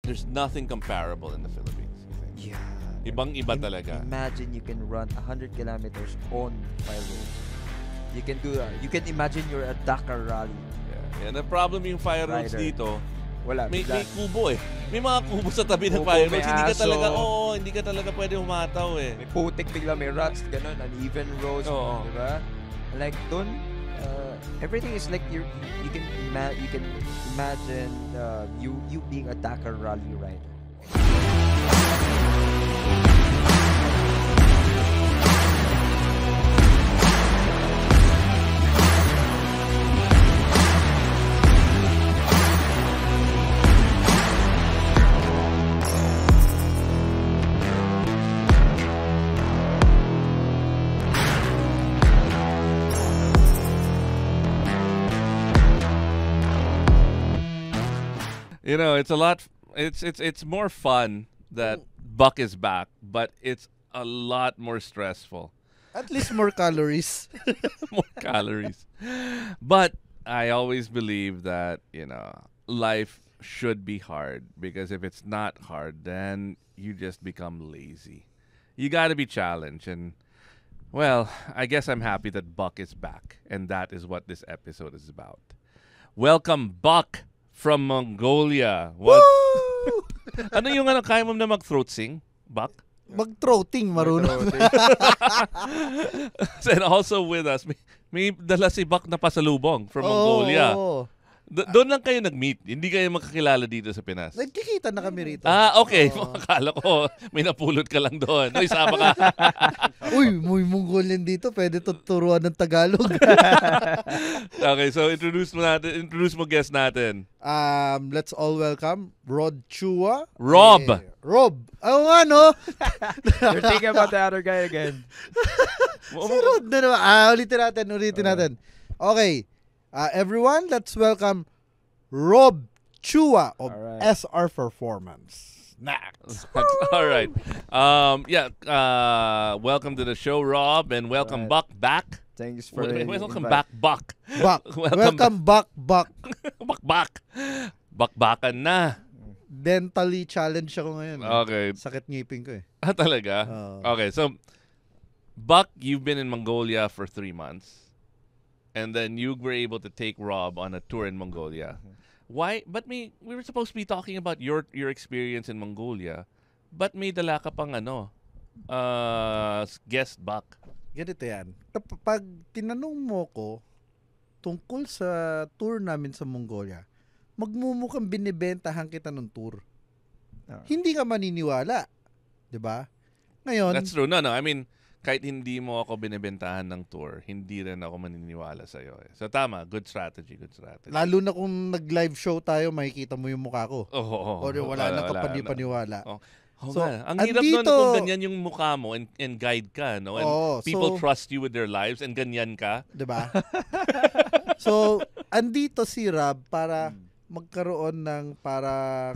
there's nothing comparable in the Philippines. Yeah. Ibang-iba talaga. Imagine you can run 100 kilometers on 5 roads. You can do that. You can imagine you're a Dakar rally. Yeah. And the problem yung fire roads Rider. dito, Wala. may kubo eh. May mga kubo sa tabi ng fire roads. Hindi ka talaga pwede humataw eh. May putik bigla, may ruts, ganun, uneven roads, Oo. diba? Like dun, everything is like you can imagine you being a Dakar rally rider. You know, it's a lot. It's more fun that Buck is back, but it's a lot more stressful. At least more calories. More calories. But I always believe that, life should be hard, because if it's not hard, then you just become lazy. You got to be challenged. And, well, I guess I'm happy that Buck is back. And that is what this episode is about. Welcome, Buck from Mongolia. What? Ano yung kaya mo na mag-throat sing, Buck? Mag-throating, marunong. And also with us, may dala si Buck na pasalubong from Mongolia. Oh. Doon lang kayo nag-meet. Hindi kayo makakilala dito sa Pinas. Nagkikita na kami rito. Okay. Akala ko, may napulot ka lang doon. Uy, sama ka. Uy, may Mongolian dito. Pwede tuturuan ng Tagalog. Okay, so introduce mo guest natin. Let's all welcome Rod Chua. Rob. Rob. Oo nga, no? You're thinking about the other guy again. Si Rod na naman. Ulitin natin. Okay. Everyone, let's welcome Rob Chua of SR Performance. Next. All right. Welcome to the show, Rob, and welcome Buck back. Thanks for Welcome back, Buck. Buck. Welcome back, Buck. Buck. Buck-bakan na. Dentally challenged ako ngayon. Okay. Sakit ngipin ko eh. Talaga? Okay, so, Buck, you've been in Mongolia for 3 months. And then you were able to take Rob on a tour in Mongolia. Why? But we were supposed to be talking about your experience in Mongolia. But may dala ka pang guest Buck. Ganito yan. Pag tinanong mo ko tungkol sa tour namin sa Mongolia, magmumukhang binibentahan kita ng tour. Hindi ka maniniwala. Diba? Ngayon, That's true. No. I mean, kahit hindi mo ako binibentahan ng tour, hindi rin ako maniniwala sa'yo. So tama, good strategy. lalo na kung nag-live show tayo, makikita mo yung mukha ko. O wala na kapani-paniwala. So, ang hirap nun kung ganyan yung mukha mo and guide ka, no? And people trust you with their lives and ganyan ka. Diba? So, andito si Rob para magkaroon ng parang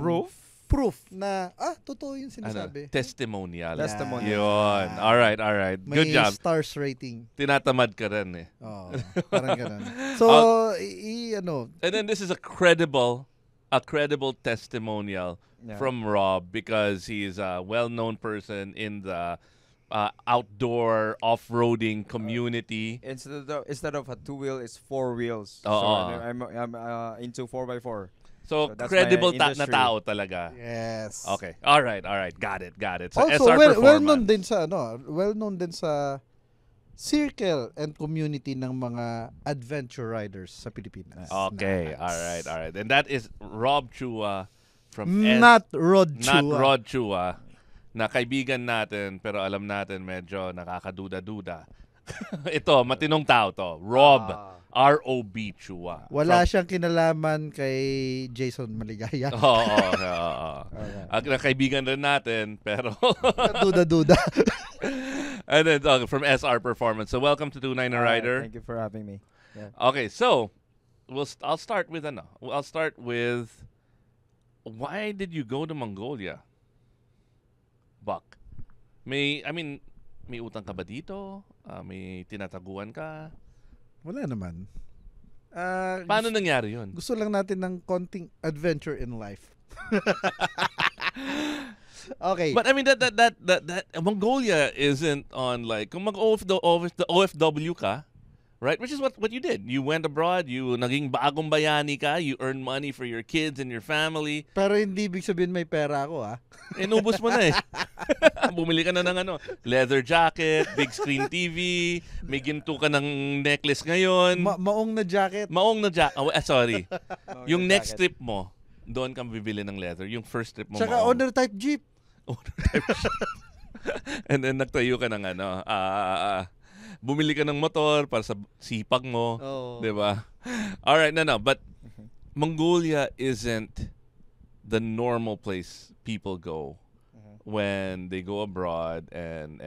proof na, totoo yung sinasabi. Testimonial. Testimonial. Yun. Alright. Good job. May stars rating. Tinatamad ka rin eh. Parang ganun. So, And then this is a credible testimonial from Rob, because he's a well-known person in the outdoor off-roading community. Instead of a 2-wheel, it's 4 wheels. So I'm into 4x4. So credible na tao talaga. Yes. Okay. All right. Got it. So also, SR well-known din sa circle and community ng mga adventure riders sa Pilipinas. Okay. Nice. All right. And that is Rob Chua from Not Rod Chua. Not Rod Chua. Na kaibigan natin, pero alam natin medyo nakakaduda-duda. Ito, matinong tao to. Rob. R.O.B. Chua. Wala siyang kinalaman kay Jason Maligaya. Kaibigan rin natin, pero duda-duda. And then from SR Performance. So welcome to 29er Rider. Thank you for having me. Yeah. Okay, so I'll start with why did you go to Mongolia, Buck? May utang ka ba dito? May tinataguan ka? Wala naman. Paano nangyari yun? Gusto lang natin ng konting adventure in life. Okay. But I mean that Mongolia isn't on like kung OFW ka, right? Which is what you did. You went abroad, you naging bagong bayani ka, you earned money for your kids and your family. Pero hindi ibig sabihin may pera ako, ah. Inubos mo na eh. Bumili ka na ng leather jacket, big screen TV, may ginto ka ng necklace ngayon. Maong na jacket. Sorry. Oh, Yung your next jacket. trip mo, doon ka bibili ng leather. Yung first trip mo, Tsaka maong. owner type jeep. And then nagtayo ka ng bumili ka ng motor para sa sipag mo. Oh. Di ba? Alright, no. But Mongolia isn't the normal place people go when they go abroad and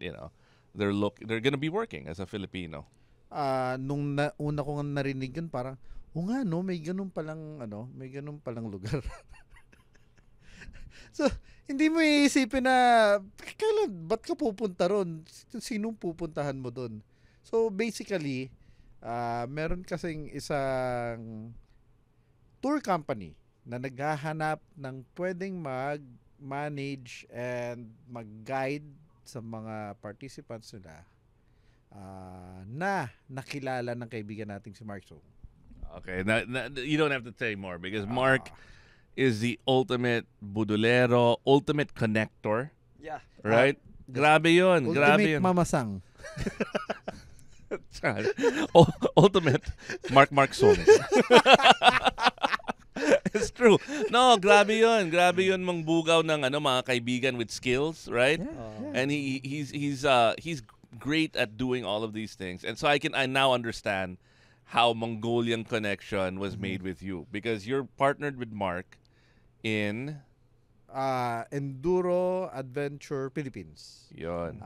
you know, they're gonna be working as a Filipino. Nung una ko nga narinig yun, parang, nga no, may ganun palang lugar. So, hindi mo iisipin na, ba't ka pupunta ron? Sinong pupuntahan mo doon? So, basically, meron kasing isang tour company na naghahanap ng pwedeng mag-manage and mag-guide sa mga participants nila na nakilala ng kaibigan nating si Mark Song. Okay, now, you don't have to say more because Mark is the ultimate budolero, ultimate connector, Yeah. right? Grabe yun, grabe Ultimate yun. mamasang. Ultimate Mark Song. It's true. No, grabe yun. Grabe yun mangbugaw ng mga kaibigan with skills, right? And he's great at doing all of these things. And so I now understand how Mongolian connection was made with you because you're partnered with Mark in Enduro Adventure Philippines. yon.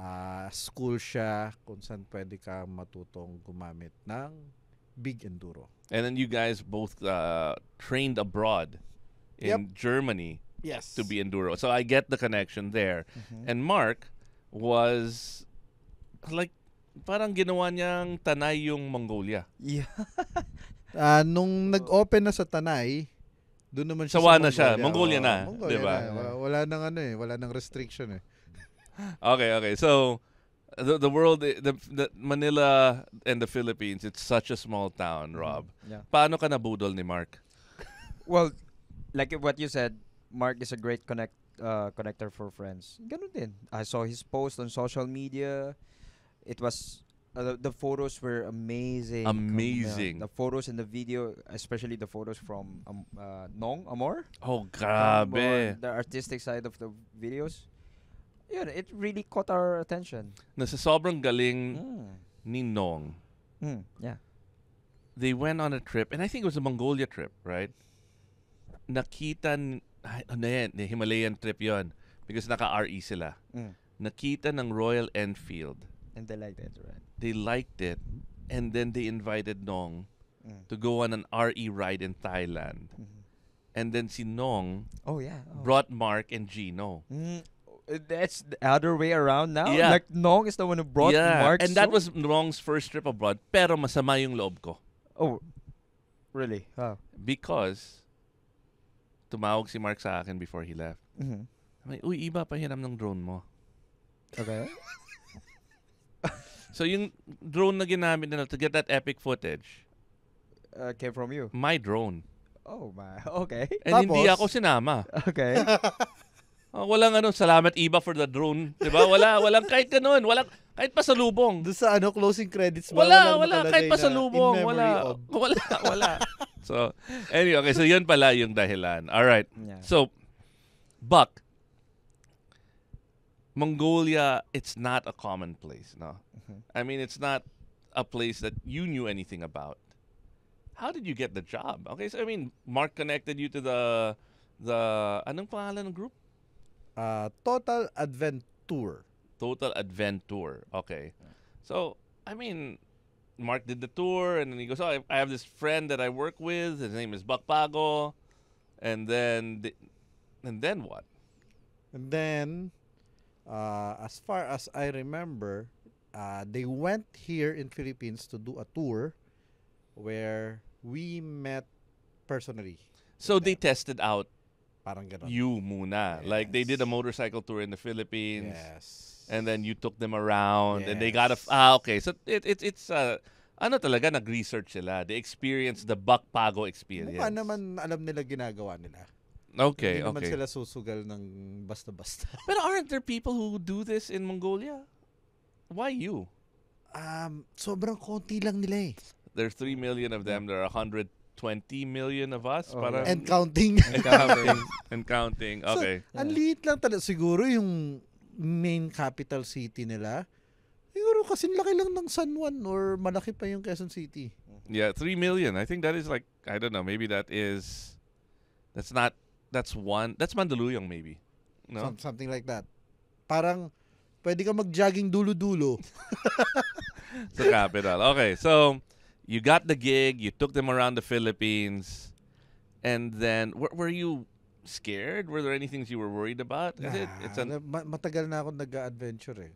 School siya kung saan pwede ka matutong gumamit ng big enduro. And then you guys both trained abroad in Germany Yes. to be enduro. So I get the connection there. And Mark was like parang ginawa niyang Tanay yung Mongolia. Yeah. Nung nag-open na sa Tanay, doon naman siya Sawa sa na siya. Mongolia. Mongolia na, Mongolia diba? na. Wala nang wala nang restriction eh. Okay. So the world, the Manila and the Philippines, it's such a small town, Rob. Yeah. Paano ka nabudol ni Mark? Well, like what you said, Mark is a great connector for friends. Ganun din. I saw his post on social media. It was the photos were amazing. Amazing. The photos and the video, especially the photos from Nong Amor. Oh, From, grabe. the artistic side of the videos. Yeah, it really caught our attention. Na sa sobrang galing ni Nong, Yeah. they went on a trip, and I think it was a Mongolia trip, right? Nakita, Himalayan trip yon because naka-RE sila. Nakita ng Royal Enfield. And they liked it, right? They liked it, and then they invited Nong to go on an RE ride in Thailand. And then si Nong Oh, yeah. Oh. brought Mark and Gino. That's the other way around now? Yeah. Like, Nong is the one who brought Mark. and that was Nong's first trip abroad, pero masama yung loob ko. Oh, really? Oh. Because tumawag si Mark sa akin before he left. Uy, iba pahiram ng drone mo. Okay. So yung drone na ginamit nila to get that epic footage, Came from you. my drone. Oh, my. Okay. And hindi Tapos? ako sinama. Okay. Walang salamat iba for the drone. Diba? Walang kahit ganun. Walang, kahit pasalubong. Doon sa closing credits ba? Wala, walang kahit nakalagay na pasalubong. in memory of. Wala. So, anyway, okay, so yun pala yung dahilan. Alright. Yeah. So, Buck, Mongolia, it's not a common place, no? I mean, it's not a place that you knew anything about. How did you get the job? Okay, so I mean, Mark connected you to the anong pangalan ng group? Total Adventure. Total Adventure. Okay. So, I mean, Mark did the tour, and then he goes, "Oh, I have this friend that I work with. His name is Buck Pago." And then what? And then, as far as I remember, they went here in Philippines to do a tour where we met personally. So they tested out Parang ganon. You muna. Like they did a Yes. motorcycle tour in the Philippines. Yes. And then you took them around and they got Yes. okay. So it's ano talaga nag-research sila. They experienced the Buck Pago experience. Mukha naman alam nila ginagawa nila. Okay, Hindi naman okay. sila susugal ng basta-basta. But aren't there people who do this in Mongolia? Why you? Sobrang konti lang nila eh. There's 3 million of them. There are 120 million of us. Oh, Parang- And counting. and counting. And counting. Okay. So, ang liit lang talaga. Siguro yung main capital city nila, siguro kasi laki lang ng San Juan or malaki pa yung Quezon City. Yeah, 3 million. I think that is like, I don't know, maybe that's Mandaluyong maybe. No? Something like that. Parang, pwede ka mag-jogging dulo-dulo. Sa capital. Okay, so you got the gig, you took them around the Philippines, and then were you scared? Were there any things you were worried about? It's an Matagal na ako nag-adventure eh.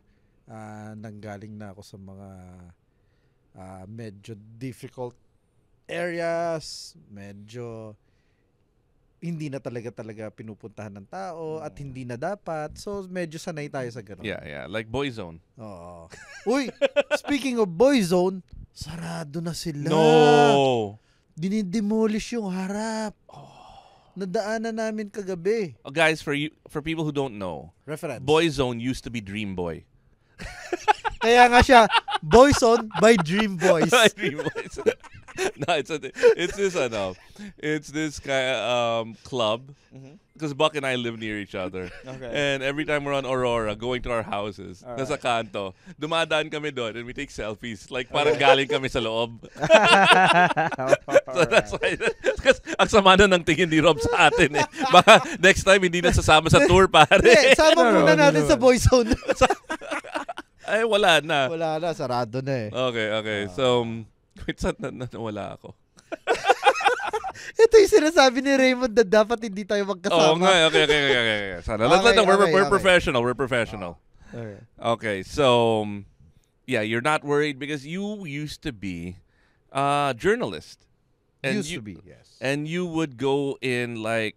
Nanggaling na ako sa mga medyo difficult areas, medyo hindi na talaga pinupuntahan ng tao at hindi na dapat. So, medyo sanay tayo sa ganun. yeah, like Boyzone. Oo. Uy, speaking of Boyzone, sarado na sila. No. Dinidemolish yung harap. Nadaanan namin kagabi. Guys, for people who don't know, Reference. Boyzone used to be Dream Boy. Kaya nga siya, Boyzone by Dream Boys. Dream Boys. No, it's this kind club. Because Buck and I live near each other. Okay. And every time we're on Aurora, going to our houses, Alright. nasa kanto, dumadaan kami doon and we take selfies. Like, parang galing kami sa loob. So that's why, kasi ang sama na ng tingin ni Rob sa atin eh. Baka next time hindi na sasama sa tour, pare. Hindi, sama No, muna no, natin no. sa Boyzone. Ay, wala na. Wala na, sarado na eh. Okay. So, wait, saan wala ako? Ito yung sinasabi ni Raymond na dapat hindi tayo magkasama. Oh, nga. Okay. Sana. Let's Okay, let them. We're okay. professional. We're professional. Okay. Okay, so yeah, you're not worried because you used to be a journalist. Used to be, yes. And you would go in like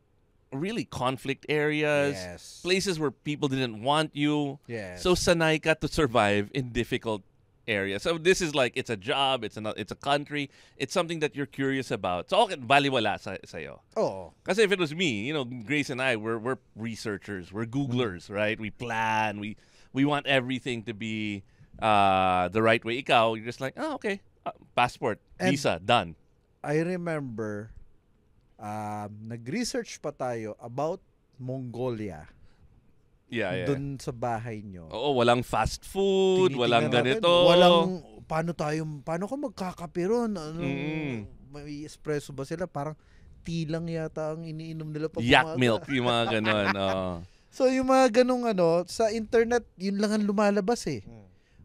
really conflict areas, Yes. places where people didn't want you. Yes. So sanay ka to survive in difficult areas. So this is like it's a job, it's a country, it's something that you're curious about. So okay, baliwala sa'yo. Oo. Kasi if it was me, Grace and I, we're researchers, we're Googlers, right? We plan, we want everything to be the right way. Ikaw, you're just like, okay, passport, And- visa, done. I remember, nag-research pa tayo about Mongolia. Yeah. Doon sa bahay nyo. Oo, walang fast food, Tinitingnan walang natin, ganito. Walang, paano ka magkakape ron? Ano, may espresso ba sila? Parang tea lang yata ang iniinom nila pag Yak umaga. milk, yung mga ganon. oo. So yung mga ganong sa internet, yun lang ang lumalabas eh.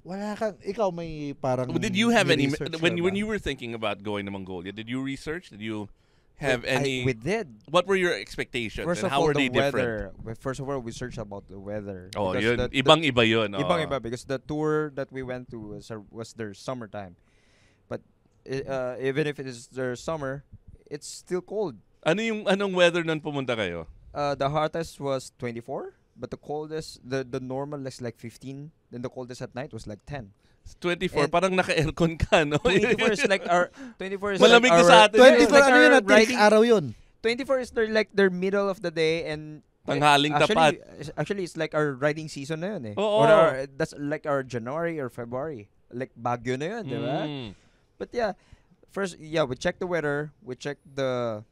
Wala kang, ikaw may parang Did you have any, ni-research when ka when ba? you were thinking about going to Mongolia, did you research? Did you have We any, did. what were your expectations First and of how all, were they the different? weather. First of all, we searched about the weather. Oh, Because yun. the- Ibang-iba yun. oo. Ibang-iba because the tour that we went to was their summertime. But even if it is their summer, it's still cold. Anong weather nun pumunta kayo? The hottest was 24, but the coldest, the normal is like 15. Then the coldest at night was like 10. 24, And- parang naka-aircon ka, no? 24 is like our 24 is Malamig like na sa our, atin. 24, like ano yun? our Tirik riding- araw yun. 24 is their middle of the day and Tanghaling tapat. Actually, it's like our riding season na yun eh. Oo. Or that's like our January or February. Like Baguio na yun, di ba? Mm. But yeah, first, we checked the weather. We checked the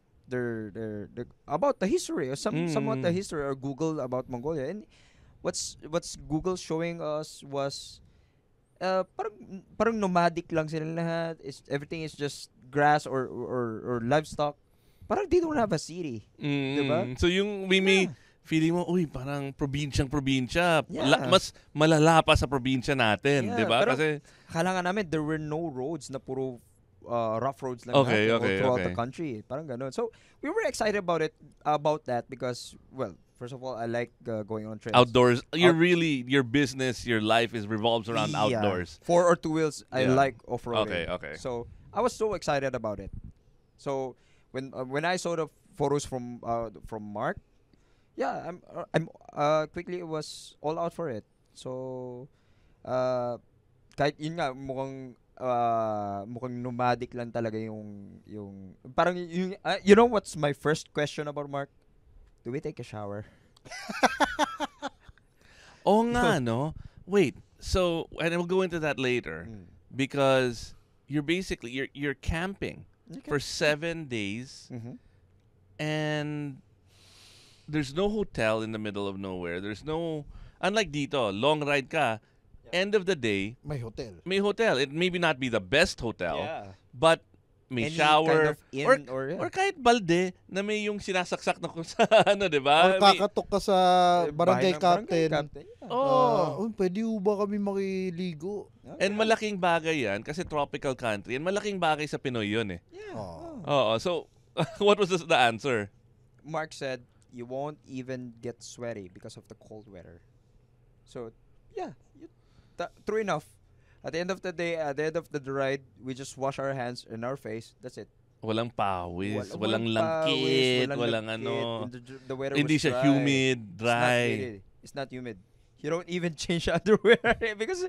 about the history or somewhat the history or Google about Mongolia. And what's Google showing us was parang nomadic lang sila lahat. Everything is just grass or livestock. Parang they don't have a city. Diba? So yung may feeling mo, uy, parang probinsyang-probinsya. Yeah. Mas malala pa sa probinsya natin, Yeah, di ba? pero Kasi, akala nga namin there were no roads na puro rough roads lang Okay, lahat, okay, throughout okay. the country. Parang ganun. So, we were excited about that because, well, first of all, I like going on trails. outdoors, your business, your life revolves around Yeah. outdoors. 4 or 2 wheels, I Yeah. like off-roading. Okay. So, I was so excited about it. So, when I saw the photos from Mark, yeah, quickly it was all out for it. So, kahit yun nga mukhang nomadic lang talaga yung parang yung you know what's my first question about Mark? Do we take a shower? Oh nga, no? Wait, so, and we'll go into that later. Because you're basically, you're camping for 7 days. Mm-hmm. And there's no hotel in the middle of nowhere. There's no, unlike dito, long ride ka, end of the day, May hotel. may hotel. It may not be the best hotel, Yeah. but may Any shower, kind of inn or kahit balde na may yung sinasaksak na kung sa ano, di ba? Or kakatok ka sa barangay captain. Yeah. Oh. Pwede ho ba kami makiligo? And malaking bagay yan kasi tropical country. And malaking bagay sa Pinoy yun eh. Yeah. Oh. Oo. So, what was the answer? Mark said you won't even get sweaty because of the cold weather. So, yeah, true enough. At the end of the day, at the end of the ride, we just wash our hands and our face. That's it. Walang pawis, walang pawis, langkit, walang ano. The weather Hindi was siya dry. humid, dry. It's not humid. You don't even change underwear because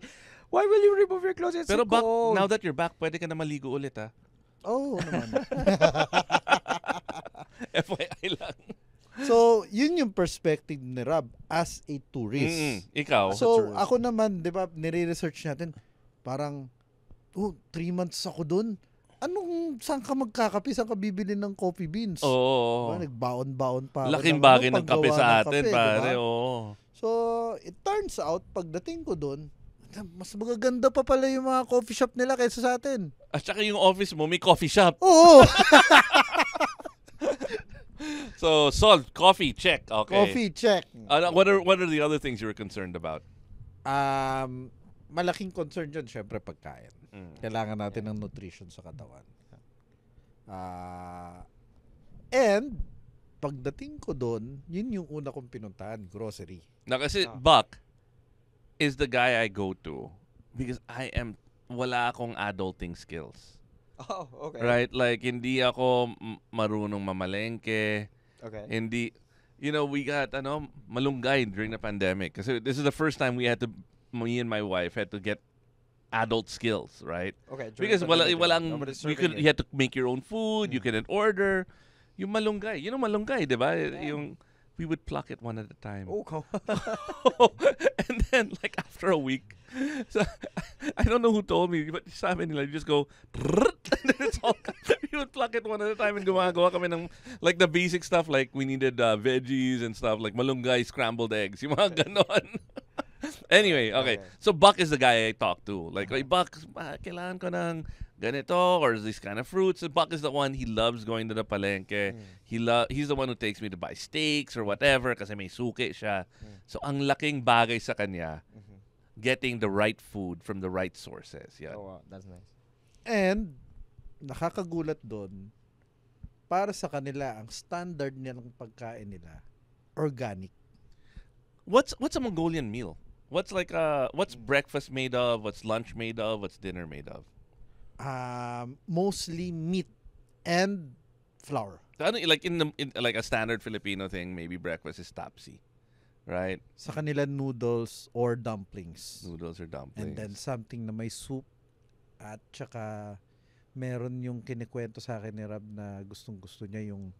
why will you remove your clothes? It's Pero so back, cold. now that you're back, pwede ka na maligo ulit ha. Oo naman. FYI lang. So, yun yung perspective ni Rob as a tourist. Ikaw? So, ako naman, di ba, nire-research natin, parang, 3 months ako dun. Saan ka magkakape? Saan ka bibili ng coffee beans? Oo. Diba, nagbaon-baon pa. Laking bagay ng kape paggawa sa ng atin, kape, pare. diba? Oo. So, it turns out, pagdating ko dun, mas magaganda pa pala yung mga coffee shop nila kaysa sa atin. At saka yung office mo, may coffee shop. Oo! So, solved. Coffee, check. Okay. Coffee, check. What are the other things you were concerned about? Malaking concern dyan, syempre, pagkain. Kailangan natin ng nutrition sa katawan. And, pagdating ko doon, yun yung una kong pinuntahan, grocery. Na kasi Buck is the guy I go to because wala akong adulting skills. Oh, okay. Right? Like, hindi ako marunong mamalengke. Okay. Hindi, we got, malunggay during the pandemic. Kasi this is the first time me and my wife had to get adult skills, right? Okay. Because you had to make your own food, you couldn't order. Yung malunggay, malunggay, di ba? Yung, we would pluck it one at a time. Oh, come And then, like, after a week, so, I don't know who told me, but sabi nila, you just go, and then it's all, you would pluck it one at a time and gumagawa kami ng, like, the basic stuff, like, we needed veggies and stuff, like malunggay, scrambled eggs, yung mga ganon. Anyway, okay. So, Buck is the guy I talk to. Like, Buck, kailangan ko ng ganito or these kind of fruits. And Buck is the one, he loves going to the palengke. He's the one who takes me to buy steaks or whatever kasi may suki siya. So, ang laking bagay sa kanya, getting the right food from the right sources. Yeah. Oh, wow. That's nice. And, nakakagulat doon, para sa kanila, ang standard nilang pagkain nila, organic. What's a Mongolian meal? What's breakfast made of? What's lunch made of? What's dinner made of? Mostly meat and flour. Like like a standard Filipino thing, maybe breakfast is tapsi, right? Sa kanila, noodles or dumplings. Noodles or dumplings. And then something na may soup. At saka meron yung kinikwento sa akin ni Rab na gustong-gusto niya yung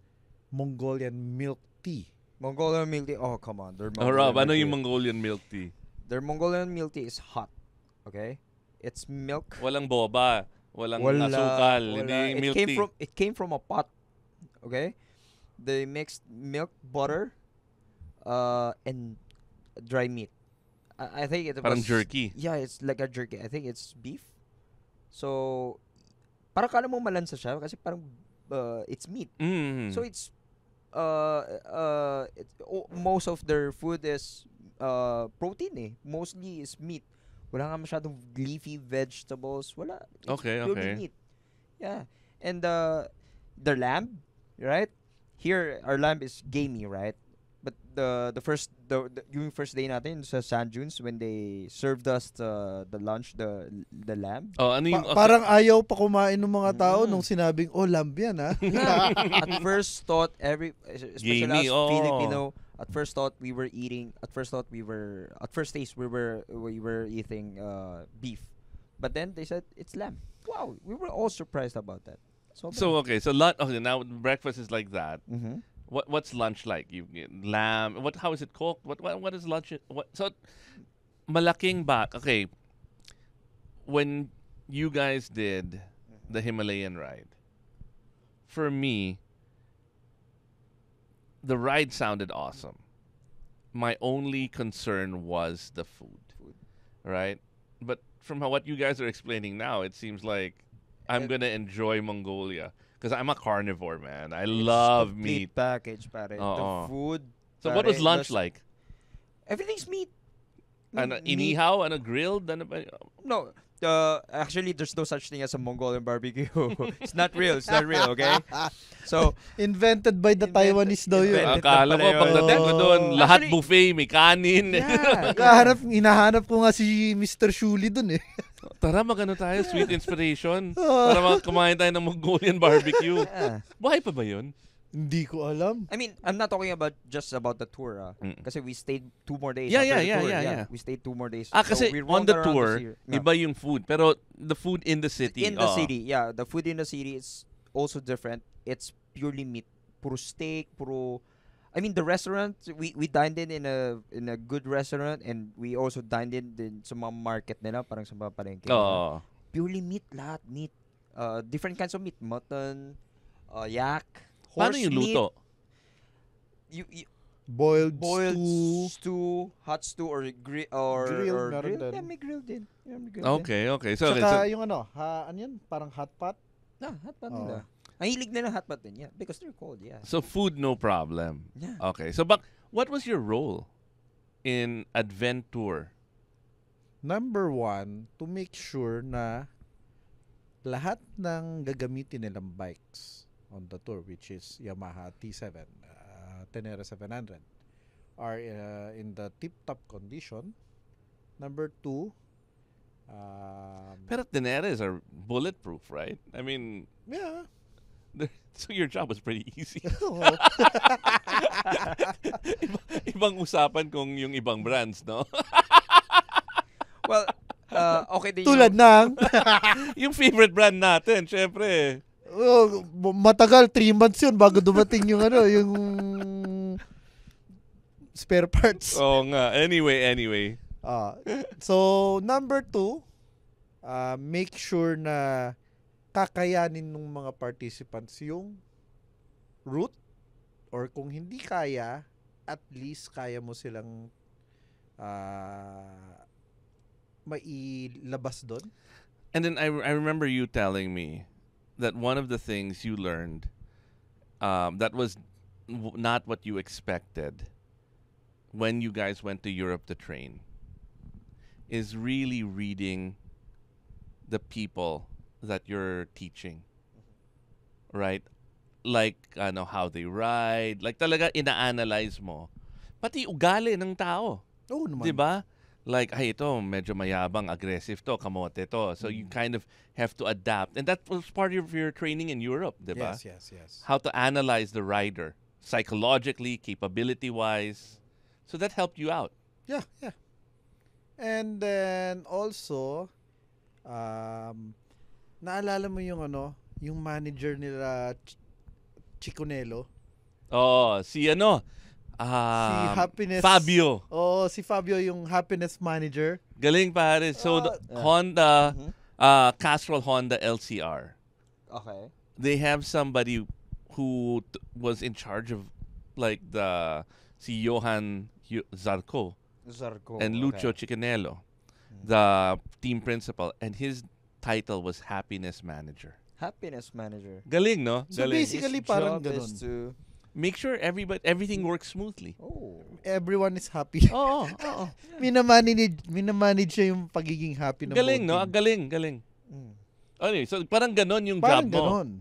Mongolian milk tea. Mongolian milk tea. Oh, come on. Rob, ano yung Mongolian milk tea? Their Mongolian milk tea is hot. Okay? It's milk. Walang boba. Walang asukal. Hindi milk tea. It came from a pot. Okay? They mixed milk, butter, and dry meat. I think it was... Parang jerky. Yeah, it's like a jerky. I think it's beef. So, parang kala mo malansa siya kasi parang it's meat. So, it's most of their food is protein eh. Mostly is meat. Wala nga masyadong leafy vegetables. Wala. It's purely meat. Yeah. And their lamb, right? Here, our lamb is gamey, right? But the first day natin sa Sand Dunes when they served us the lunch, the lamb. Oh, ano yung Parang ayaw pa kumain ng mga tao nung sinabing, lamb yan, ha? At first thought especially Gamey, us Filipino, At first thought we were eating. At first thought we were. At first taste we were eating beef, but then they said it's lamb. Wow, we were all surprised about that. So okay, so lunch. Okay, now breakfast is like that. Mm-hmm. What's lunch like? You get lamb. What? How is it cooked? What is lunch? What? So malaking ba? Okay, when you guys did the Himalayan ride, for me, the ride sounded awesome. My only concern was the food, right? But from what you guys are explaining now, it seems like I'm gonna enjoy Mongolia because I'm a carnivore, man. I love complete meat. package, pare. Oo. The food. So what was pare, lunch was- like? Everything's meat. Ano, Meat. inihaw, ano, grilled, ano ba? No, actually, there's no such thing as a Mongolian barbecue. It's not real. It's not real. Okay. So Invented by the Taiwanese daw yun. Invented. Akala ko pala yun. pagdating ko doon, Oo. lahat Actually- buffet, may kanin. yeah. Hinahanap ko nga si Mr. Shuli dun eh. Tara, magano tayo, sweet inspiration. Para kumain tayo ng Mongolian barbecue. Yeah. Buhay pa ba yun? Hindi ko alam. I mean, I'm not talking about just about the tour. Mm. Kasi we stayed 2 more days. Yeah, after yeah, the tour. yeah. We stayed 2 more days. Kasi we on roamed the around tour, Yeah. iba yung food. Pero the food in the city. In the oo. city, yeah. The food in the city is also different. It's purely meat. Puro steak, puro... I mean, the restaurant, we dined in a good restaurant, and we also dined in sa mga market nila, parang sa mga palengke. Oo. Purely meat, lahat meat. Different kinds of meat. Mutton, yak, Paano horse yung meat. luto? You, Boiled boiled stew. hot stew, or Grilled, or meron grilled. din. Yeah, may grilled din. Yeah, may grilled din. Okay, okay. So, Tsaka yung ano yun? Parang hot pot? Ah, hot pot Oo. nila. Ang hilig nila hot pot din, yeah. Because they're cold, yeah. so food, no problem. Yeah. Okay. So, what was your role in Adventure? Number 1, to make sure na lahat ng gagamitin nilang bikes on the tour, which is Yamaha T7, Tenere 700, are in the tip-top condition. Number 2, Pero Teneres are bulletproof, right? I mean, yeah. so your job was pretty easy. Ibang usapan kung yung ibang brands, no? Well, okay din Tulad ng Yung favorite brand natin, syempre. matagal 3 months yun bago dumating yung yung spare parts. Oo nga. Anyway. So number 2, make sure na kakayanin ng mga participants yung route, or kung hindi kaya, at least kaya mo silang mailabas doon. And then I remember you telling me that one of the things you learned that was not what you expected when you guys went to Europe to train is really reading the people that you're teaching. Right? Like how they ride, like talaga ina-analyze mo pati ugali ng tao. Oo naman. 'Di ba? Like, ay, ito, medyo mayabang, aggressive to, kamote to. So you kind of have to adapt. And that was part of your training in Europe, di ba? Yes. How to analyze the rider, psychologically, capability-wise. So that helped you out. Yeah. And then also, naalala mo yung yung manager nila Chiconello? Oh, si Si Happiness. Fabio. Oh, si Fabio yung happiness manager. Galing pare. So the Honda, Castrol Honda LCR. Okay. They have somebody who was in charge of like si Johan Zarco Zarco. and Lucio Chicanello, the team principal, and his title was happiness manager. Happiness manager. Galing, no? So Galing. basically, His parang job is ganun. to... Make sure everything works smoothly. Oh. Everyone is happy. Oo. Minamanage siya yung pagiging happy ng Galing, no? buong team. Galing. Mm. Anyway, so parang ganon yung Parang job mo. ganon.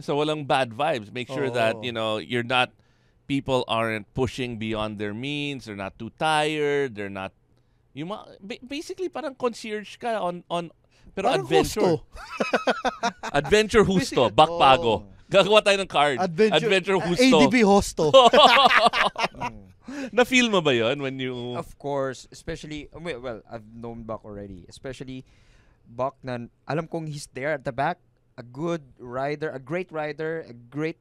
So walang bad vibes. Make sure that, Oo. you're not, people aren't pushing beyond their means. They're not too tired. They're not, basically parang concierge ka on pero Parang adventure. husto. Adventure husto, bakpago. Gagawa tayo ng card. Adventure Husto. ADB Hosto. Na-feel mo ba yun when you... Of course, especially, well, I've known Buck already. Especially, Buck na, alam kong he's there at the back. A good rider, a great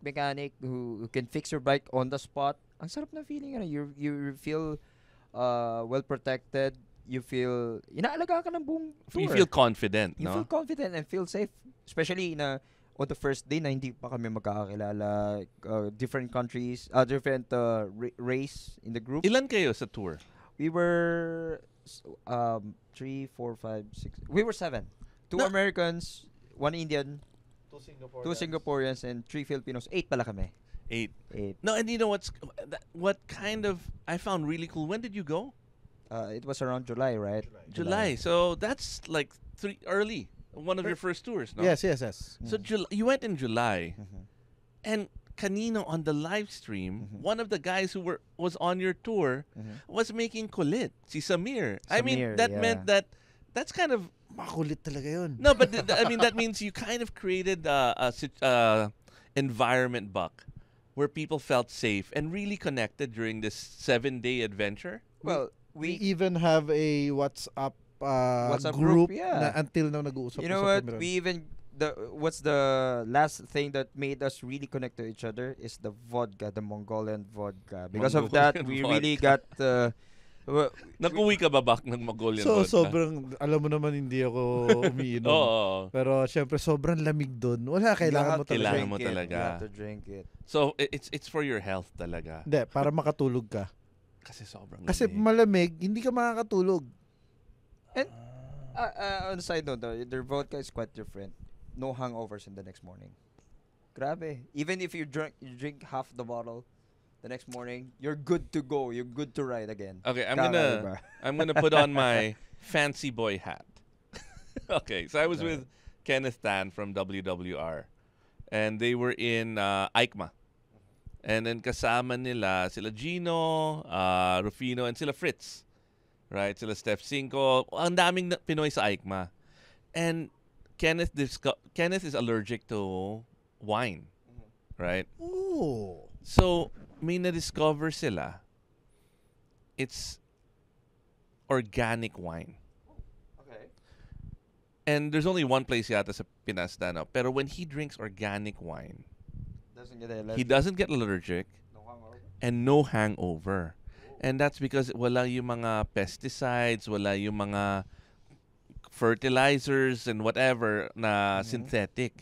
mechanic who can fix your bike on the spot. Ang sarap na feeling. You feel well protected. You feel, inaalaga ka ng buong tour. You feel confident, You feel confident and feel safe. Especially on the first day na hindi pa kami magkakakilala. Different countries, different race in the group. Ilan kayo sa tour? We were 3, 4, 5, 6. We were 7. 2 Americans, 1 Indian, 2 Singaporeans, and 3 Filipinos. 8 pala kami. 8. 8. No, and you know what kind of I found really cool. When did you go? It was around July, right? July. So that's like early. One of your first tours, no? Yes. So you went in July, Mhm. and kanino on the live stream, one of the guys who was on your tour was making kulit, si Samir. I mean, Samir, that yeah. meant that's kind of Makulit talaga yun. no, but I mean that means you kind of created a environment, Buck, where people felt safe and really connected during this 7-day adventure. Well, We even have a WhatsApp WhatsApp group group, yeah. na until now nag-uusap. you know what? We even what's the last thing that made us really connect to each other is the vodka, the Mongolian vodka. Because of that, we Mongolian really got Nakuwi ka ba, Buck, ng Mongolian So, vodka? sobrang, alam mo naman hindi ako umiinom. Oo. Pero, syempre, sobrang lamig doon. Wala, kailangan mo talaga. Kailangan mo talaga. You have to drink it. So it's for your health talaga. Hindi, para makatulog ka. Kasi sobrang Kasi lamig. malamig, hindi ka makakatulog. And on the side note, though, their vodka is quite different. No hangovers in the next morning. Grabe. Even if you drink half the bottle, the next morning you're good to go. You're good to ride again. Okay, I'm Kakaiba. gonna put on my fancy boy hat. Okay, so I was with Kenneth Tan from WWR, and they were in EICMA. And then kasama nila sila Gino, Rufino, and sila Fritz. Right? Sila Steph Cinco. Ang daming Pinoy sa EICMA. And Kenneth is allergic to wine. Right? Oh. So, may na-discover sila. It's organic wine. Okay. And there's only one place yata sa Pinas na, no? Pero when he drinks organic wine, he doesn't get allergic No hangover. and no hangover. And that's because wala yung mga pesticides, wala yung mga fertilizers and whatever na synthetic.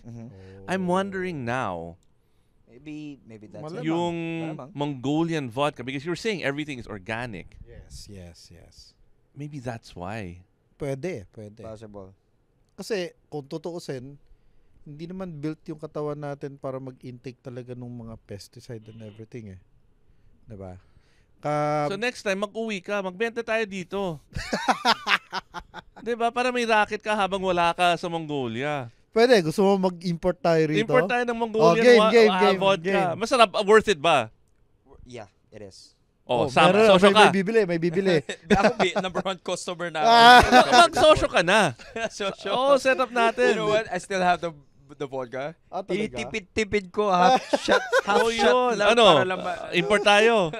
I'm wondering now, Maybe that's Malamang. it. yung Malamang. Mongolian vodka, because you were saying everything is organic. Yes. Maybe that's why. Pwede. Possible. Kasi, kung tutuusin, hindi naman built yung katawan natin para mag-intake talaga ng mga pesticide and everything eh. Diba? So next time, mag-uwi ka, magbenta tayo dito. Diba? Para may racket ka habang wala ka sa Mongolia. pwede, gusto mo mag-import tayo rito? Import tayo ng Mongolian vodka. game. Masarap, worth it ba? Yeah, it is. Sosyo ka. May bibili. Ako number 1 customer na. Mag-sosyo ka na. Set up natin. You know what? I still have the vodka. Talaga? Tinitipid-tipid ko half shot Yun. lang para lang Import tayo.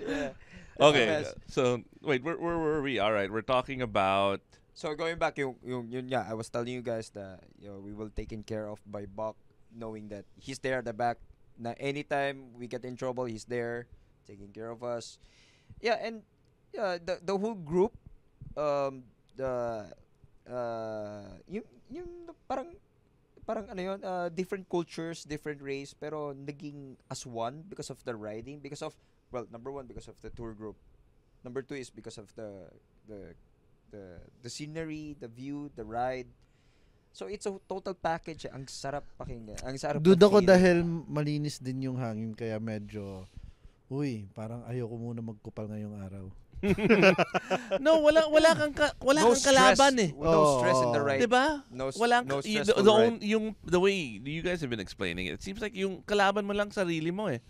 Yeah. Okay. Yes. So, wait, where were we? All right, we're talking about... So going back, yun nga, I was telling you guys that we will taken care of by Buck, knowing that he's there at the back. Na anytime we get in trouble, he's there, taking care of us. Yeah, and the whole group, yung parang ano yun, different cultures, different race, pero naging as one because of the riding, because of, well, number 1, because of the tour group. Number 2 is because of the scenery, the view, the ride. So it's a total package. Ang sarap pakinggan. Ang sarap. Duda ko dahil malinis din yung hangin kaya medyo parang ayoko muna magkupal ngayong araw. No, wala kang kalaban eh. No stress in the ride. Diba? No the stress ride. way you guys have been explaining it seems like yung kalaban mo lang sarili mo eh.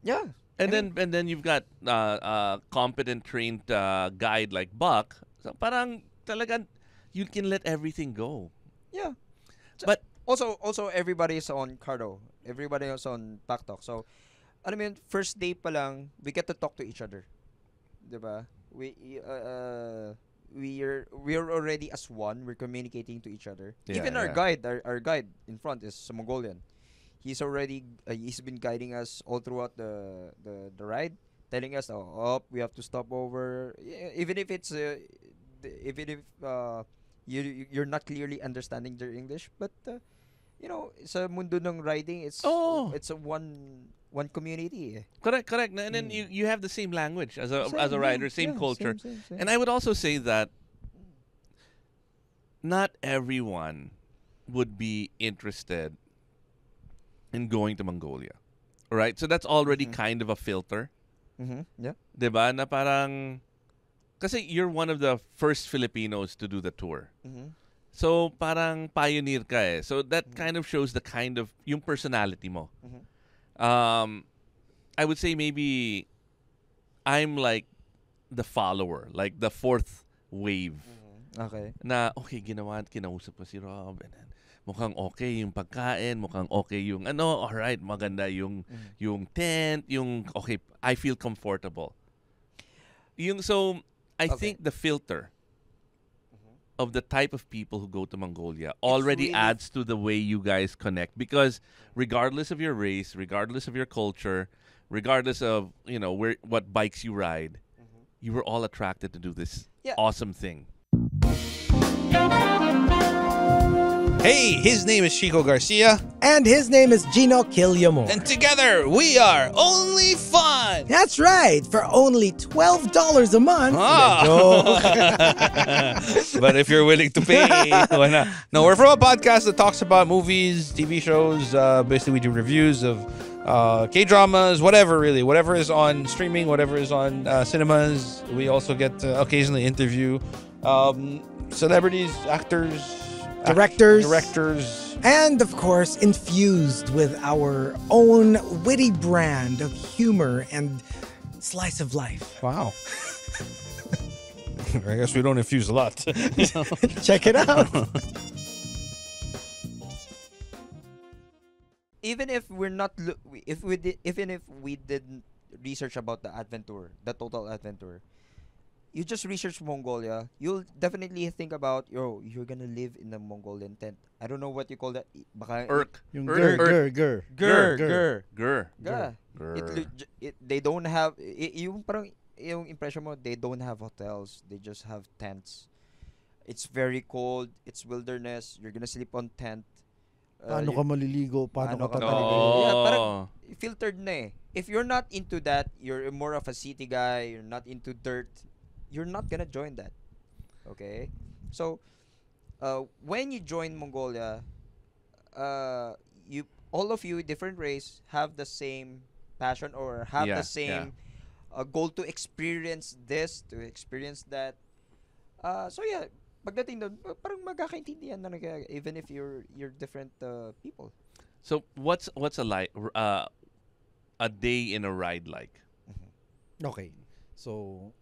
Yeah. And then you've got a competent trained guide like Buck. So parang talagang you can let everything go. Yeah. But Also everybody is on Cardo. Everybody is on Taktok. So, I mean, first day pa lang, we get to talk to each other. 'Di ba? We're already as one. We're communicating to each other. Yeah, Even our yeah. guide, our guide in front is Mongolian. He's already he's been guiding us all throughout the ride, telling us, oh, we have to stop over. Even if it's even if you're not clearly understanding their English, but sa mundo ng riding, it's a one community. Correct. And then you have the same language as a rider, same culture. Same. And I would also say that not everyone would be interested in going to Mongolia. Right? So that's already kind of a filter. Yeah. 'Di ba? Na parang kasi you're one of the first Filipinos to do the tour. So parang pioneer ka eh. So that kind of shows the kind of yung personality mo. I would say maybe I'm like the follower, like the fourth wave. Okay. Na okay, kinausap ko si Rob, and then mukhang okay yung pagkain, mukhang okay yung alright, maganda yung tent, okay, I feel comfortable. So I think the filter of the type of people who go to Mongolia already really adds to the way you guys connect, because regardless of your race, regardless of your culture, regardless of what bikes you ride, you were all attracted to do this awesome thing. Hey, his name is Chico Garcia. And his name is Gino Killiamore. And together, we are Only Fun. That's right, for only $12 a month. But if you're willing to pay, why not? No, we're from a podcast that talks about movies, TV shows. Basically, we do reviews of K-dramas, whatever is on streaming, whatever is on cinemas. We also get to occasionally interview celebrities, actors, directors, and of course infused with our own witty brand of humor and slice of life. Wow. I guess we don't infuse a lot. Check it out. Even if we're not even if we didn't research about the Adventure, the total Adventure, you just research Mongolia, you'll definitely think about you're gonna live in a Mongolian tent. I don't know what you call that. Urk. Yung Gur. Gur. They don't have yung parang yung impression mo, they don't have hotels, they just have tents. It's very cold, it's wilderness, you're gonna sleep on tent. Paano ka maliligo? Paano ka Oh. Yeah, parang filtered na eh. If you're not into that, you're more of a city guy, you're not into dirt, you're not gonna join that. Okay? So, when you join Mongolia, all of you, different race, have the same passion or have the same goal to experience this, to experience that. So yeah, pagdating doon, parang magkakaintindihan na even if you're different people. So what's a day in a ride like? Okay. So,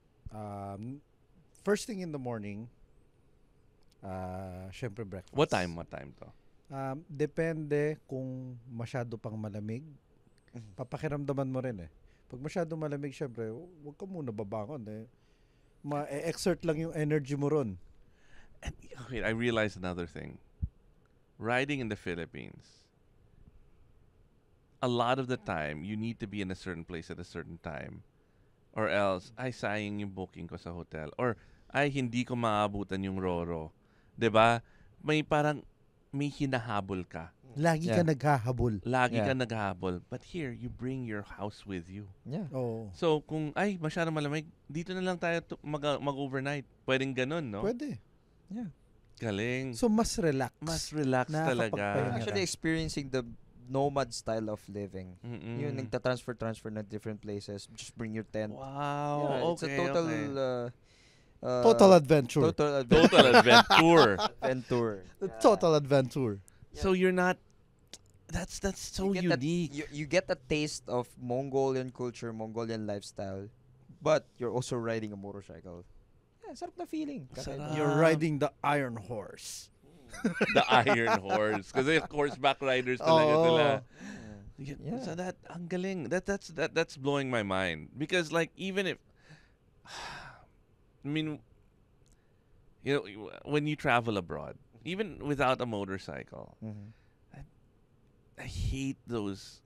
first thing in the morning, syempre breakfast. What time to? Depende kung masyado pang malamig. Papakiramdaman mo rin eh. Pag masyado malamig, syempre, huwag ka muna babangon eh. Ma-exert lang yung energy mo ron. And wait, I realized another thing. Riding in the Philippines, a lot of the time, you need to be in a certain place at a certain time. Or else, ay sayang yung booking ko sa hotel. Or, ay hindi ko maabutan yung Roro. 'Di ba? May hinahabol ka. Lagi ka naghahabol. Lagi ka naghahabol. But here, you bring your house with you. Yeah. Oh. So, kung ay masyadong malamig, dito na lang tayo mag-overnight. Pwedeng ganun, no? Pwede. Yeah. Galing. So, mas relax. Mas relax talaga. Actually experiencing the nomad style of living. Mm-mm. Yung nagta-transfer na different places. Just bring your tent. Wow. Yeah, it's a total Total adventure. Total adventure. Total adventure. Adventure. Total adventure. So you're not. That's so You get unique. you get a taste of Mongolian culture, Mongolian lifestyle, but you're also riding a motorcycle. Yeah, sarap na feeling. Sarap. You're riding the Iron Horse. The Iron Horse. Kasi horseback riders talaga Oo. sila. Yeah. So ang galing. That's blowing my mind. Because like, even if, I mean, you know, when you travel abroad, even without a motorcycle, I hate those,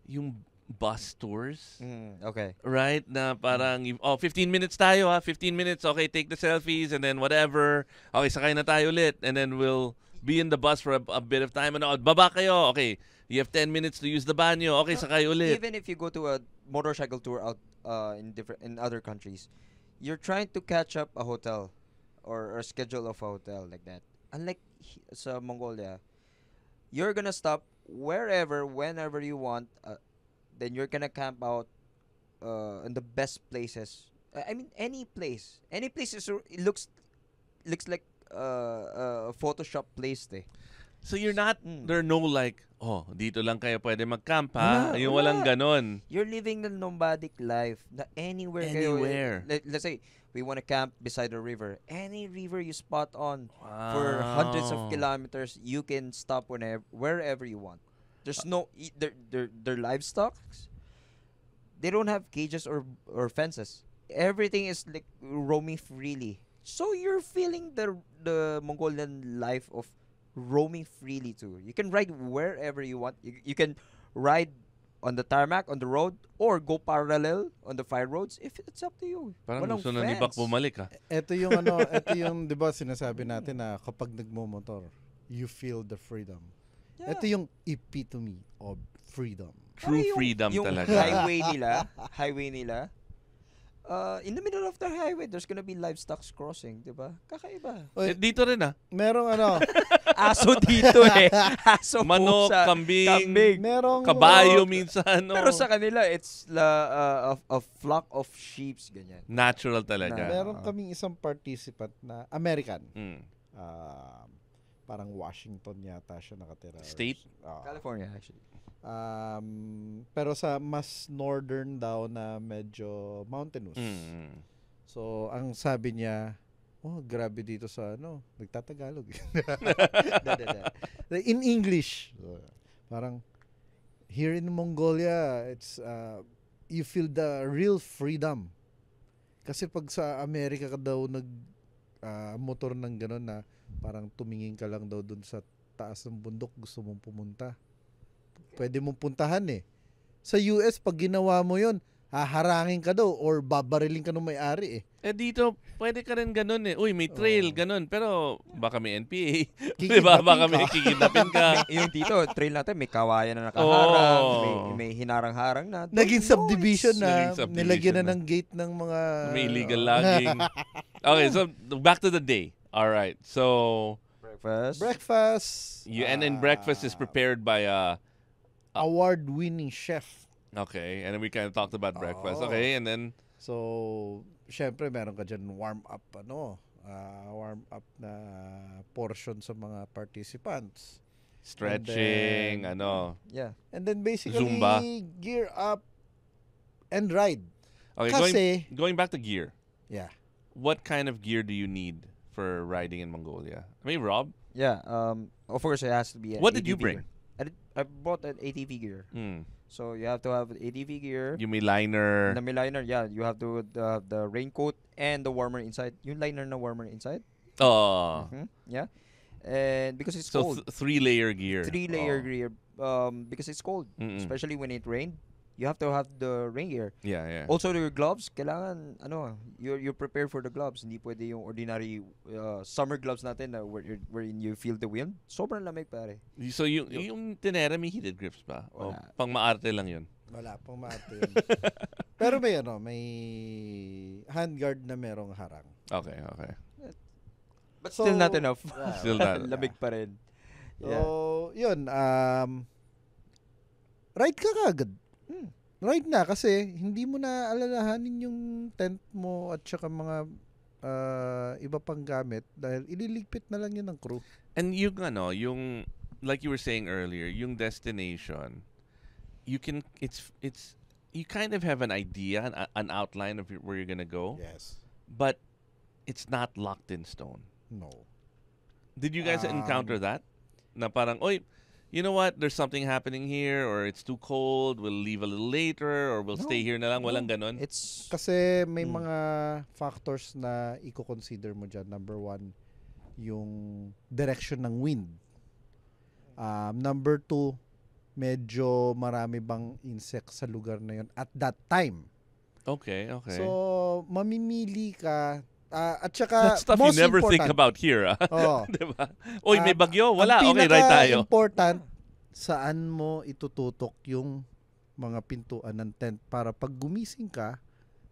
yung bus tours. Okay. Right? Na parang, 15 minutes tayo 15 minutes. Okay, take the selfies and then whatever. Okay, sakay na tayo ulit. And then we'll be in the bus for a bit of time. And baba kayo. Okay, you have 10 minutes to use the banyo. Okay, sakay ulit. Even if you go to a motorcycle tour out in other countries, you're trying to catch up a hotel or a schedule of a hotel like that. Unlike sa Mongolia, you're gonna stop wherever, whenever you want. Then you're gonna camp out in the best places. I mean, any place. Any place it looks like a Photoshop place, eh. So you're not, there are no like, dito lang kayo pwede mag-camp ha? Wala, Yung wala. walang ganon. You're living the nomadic life. Na anywhere Anywhere. kayo. Let's say we want to camp beside a river. Any river you spot on for hundreds of kilometers, you can stop wherever you want. There's no their livestock. They don't have cages or fences. Everything is like roaming freely. So you're feeling the Mongolian life of roaming freely too. You can ride wherever you want. You can ride on the tarmac, on the road, or go parallel on the fire roads. If it's up to you. Parang Walang gusto na ni Bak fence. bumalik Ito yung 'di ba sinasabi natin na kapag nagmo-motor, you feel the freedom. Yeah. Ito yung epitome of freedom. True Yung- freedom yung talaga. highway nila, in the middle of the highway, there's gonna be livestock crossing, di ba? Kakaiba. Dito rin Merong Aso dito eh. Aso Manok, pusa, kambing, merong kabayo minsan. No? Pero sa kanila, it's a flock of sheep, ganyan. Natural talaga. meron kaming isang participant na American. Mm. Parang Washington yata siya nakatira. State? California, actually. Pero sa mas northern daw na medyo mountainous. Mm. So, ang sabi niya, grabe dito sa nagtatagalog. In English. Parang, here in Mongolia, it's, you feel the real freedom. Kasi pag sa Amerika ka daw motor ng gano'n na parang tumingin ka lang daw dun sa taas ng bundok, gusto mong pumunta. Pwede mong puntahan eh. Sa US, pag ginawa mo yon, haharangin ka daw or babariling ka ng may-ari eh. Dito, pwede ka rin ganun eh. Uy, may trail, ganun. Pero baka may NPA. Kikidnapin Diba? Baka ka. may kikidnapin ka. Yung dito, trail natin, may kawayan na nakaharang, Oh. may hinarang-harang na. Naging subdivision na, Naging subdivision nilagyan na na. ng gate ng mga... May illegal logging. Okay, so back to the day. All right. So, Breakfast. and then breakfast is prepared by Award-winning chef. okay, and then we kind of talked about breakfast. Oh. Okay, and then So, syempre meron ka dyan warm up na portion sa mga participants. stretching, And then- Yeah. And then basically, Zumba. gear up and ride. Okay, Kasi, going back to gear. yeah. What kind of gear do you need for riding in Mongolia? I mean, Rob, Yeah. Of course, it has to be an what did you ATV bring? gear. I bought an ATV gear. Hmm. So you have to have an ATV gear. You may liner. The liner, yeah. You have to the raincoat and the warmer inside. Yung liner na warmer inside. Oh. Yeah. And because it's So cold. 3-layer gear. 3-layer Oh. gear. Because it's cold. Mm-mm. Especially when it rained. You have to have the rain gear. Yeah, yeah. Also, your gloves, kailangan, you're prepared for the gloves. Hindi pwede yung ordinary summer gloves natin na wherein you feel the wind. Sobrang lamig, pare. So yung tinera may heated grips ba? O Wala. pang maarte lang yun? Wala pang maarte yun. Pero may handguard na merong harang. Okay, okay. But So, still not enough. yeah. Still not. Lamig pa rin. So, yun. Ride ka kagad. Ride na kasi hindi mo na alalahanin yung tent mo at saka mga iba pang gamit dahil ililigpit na lang yun ng crew. And yung like you were saying earlier, yung destination, you kind of have an idea, an outline of where you're gonna go, Yes. but it's not locked in stone. No. Did you guys encounter that? Na parang, oy, you know what? There's something happening here, or it's too cold. We'll leave a little later, or we'll stay here na lang. Walang ganon. It's Kasi may mga factors na i-consider mo dyan. Number one, yung direction ng wind. Number two, medyo marami bang insect sa lugar na yun at that time. Okay. So, mamimili ka. At saka, That's stuff you most never important, think about here, ah. Oo. Diba? Oy, may bagyo? Ang Wala. Okay, right tayo. important, saan mo itututok yung mga pintuan ng tent para pag gumising ka,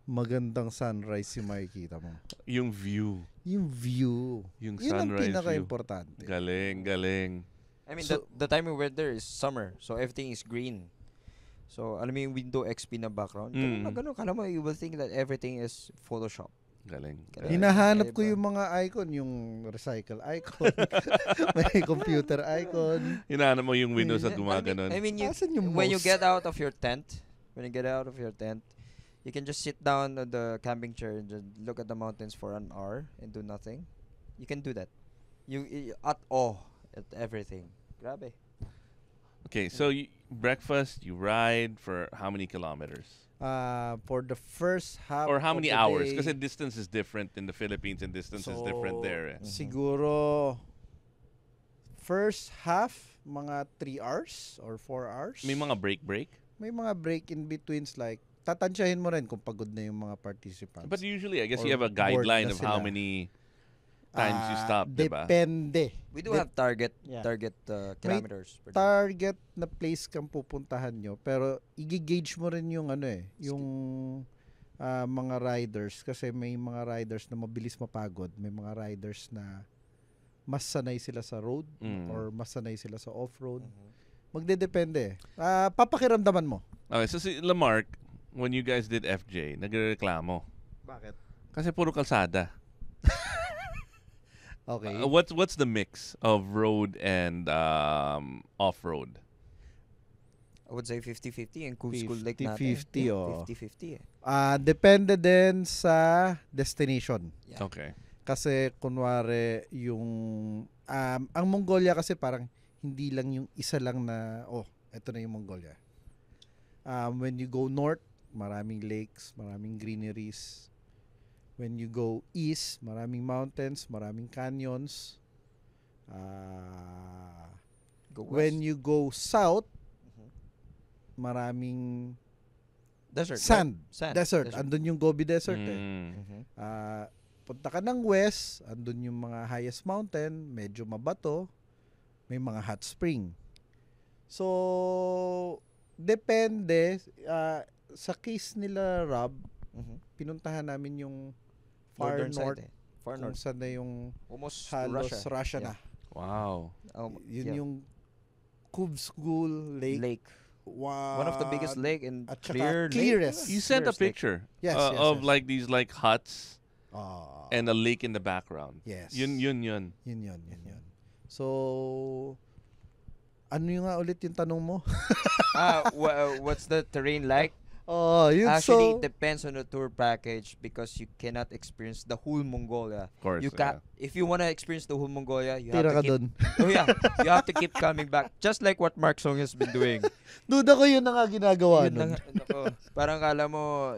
magandang sunrise yung makikita mo. Yung view. Yung view. Yung Yun ang sunrise view. pinaka-importante. Galing. I mean, So- the time we went there is summer, so everything is green. So, alam mo yung window XP na background? Ganun na ganun. Kala mo, you will think that everything is Photoshop. Galing. Hinahanap ko Iba. yung mga icon, yung recycle icon, may computer icon. Hinahanap mo yung windows at I gumaganon. mean, Asan yung when you mouse? get out of your tent, you can just sit down on the camping chair and just look at the mountains for an hour and do nothing. You can do that. You at awe at everything. Grabe. Okay, so breakfast, you ride for how many kilometers? For the first half Or how of many the hours? day, Because distance is different in the Philippines and distance is different there. Eh. Siguro, first half, mga 3 hours or 4 hours. May mga break? May mga break in betweens like, tatansyahin mo rin kung pagod na yung mga participants. But usually, I guess Or you have a bored guideline na of how sila. many times you stop, diba? Depende. We do have target Yeah. kilometers per day. Target na place kang pupuntahan nyo, pero i-gauge mo rin yung yung mga riders kasi may mga riders na mabilis mapagod, may mga riders na mas sanay sila sa road or mas sanay sila sa off-road. Magdedepende. Papakiramdaman mo. Okay, so si Lamarck, when you guys did FJ, nagreklamo. Bakit? Kasi puro kalsada. Okay. What's the mix of road and off-road? I would say 50-50 and Cool School Lake natin. 50-50, oh. 50-50 eh. Depende din sa destination. Yeah. Okay. Kasi kunwari yung ang Mongolia kasi parang hindi lang yung isa lang na eto na yung Mongolia. When you go north, maraming lakes, maraming greeneries. When you go east, maraming mountains, maraming canyons. Go west. When you go south, maraming Desert. sand, right? Sand. desert. Andun yung Gobi Desert eh. Mhm. Punta ka ng west, andun yung mga highest mountain, medyo mabato, may mga hot spring. So, depende. Sa case nila, Rob, pinuntahan namin yung far Northern north, side eh. Far kung north. saan na yung Almost halos Russia. Russia Yeah. na. Wow. Yun Yeah. yung Kubskul Lake. Lake. One of the biggest lake and at saka clear clearest. lake. You sent a Clearest lake. picture Yes, yes, of yes. like these like huts Ah, and a lake in the background. yes. Yun. Yun. So, ano yung nga ulit yung tanong mo? What's the terrain like? Yun Actually, it depends on the tour package because you cannot experience the whole Mongolia. Of course. You can if you want to experience the whole Mongolia, you tira have ka to keep dun. Oh yeah, you have to keep coming back just like what Mark Song has been doing. Duda ko yun na nga ginagawa Yun nun. lang, nako. Parang kala mo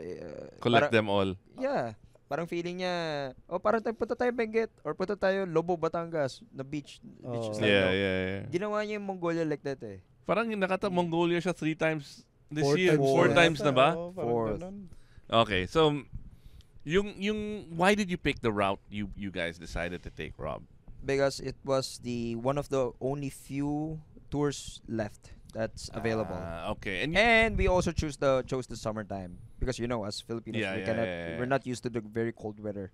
Collect them all. Yeah. Parang feeling niya, parang punta tayo Benguet or punta tayo Lobo, Batangas na beach Oh. style, Yeah, no? yeah. Ginawa niya yung Mongolia like that eh. Parang Mongolia siya 3 times this 4 year. times 4 na times yata. na ba? Oo, parang Four. ganun. Okay, so yung why did you pick the route you guys decided to take, Rob? Because it was the one of the only few tours left that's available. Okay, And we also chose the summertime because as Filipinos Yeah, we yeah, cannot yeah, yeah. we're not used to the very cold weather.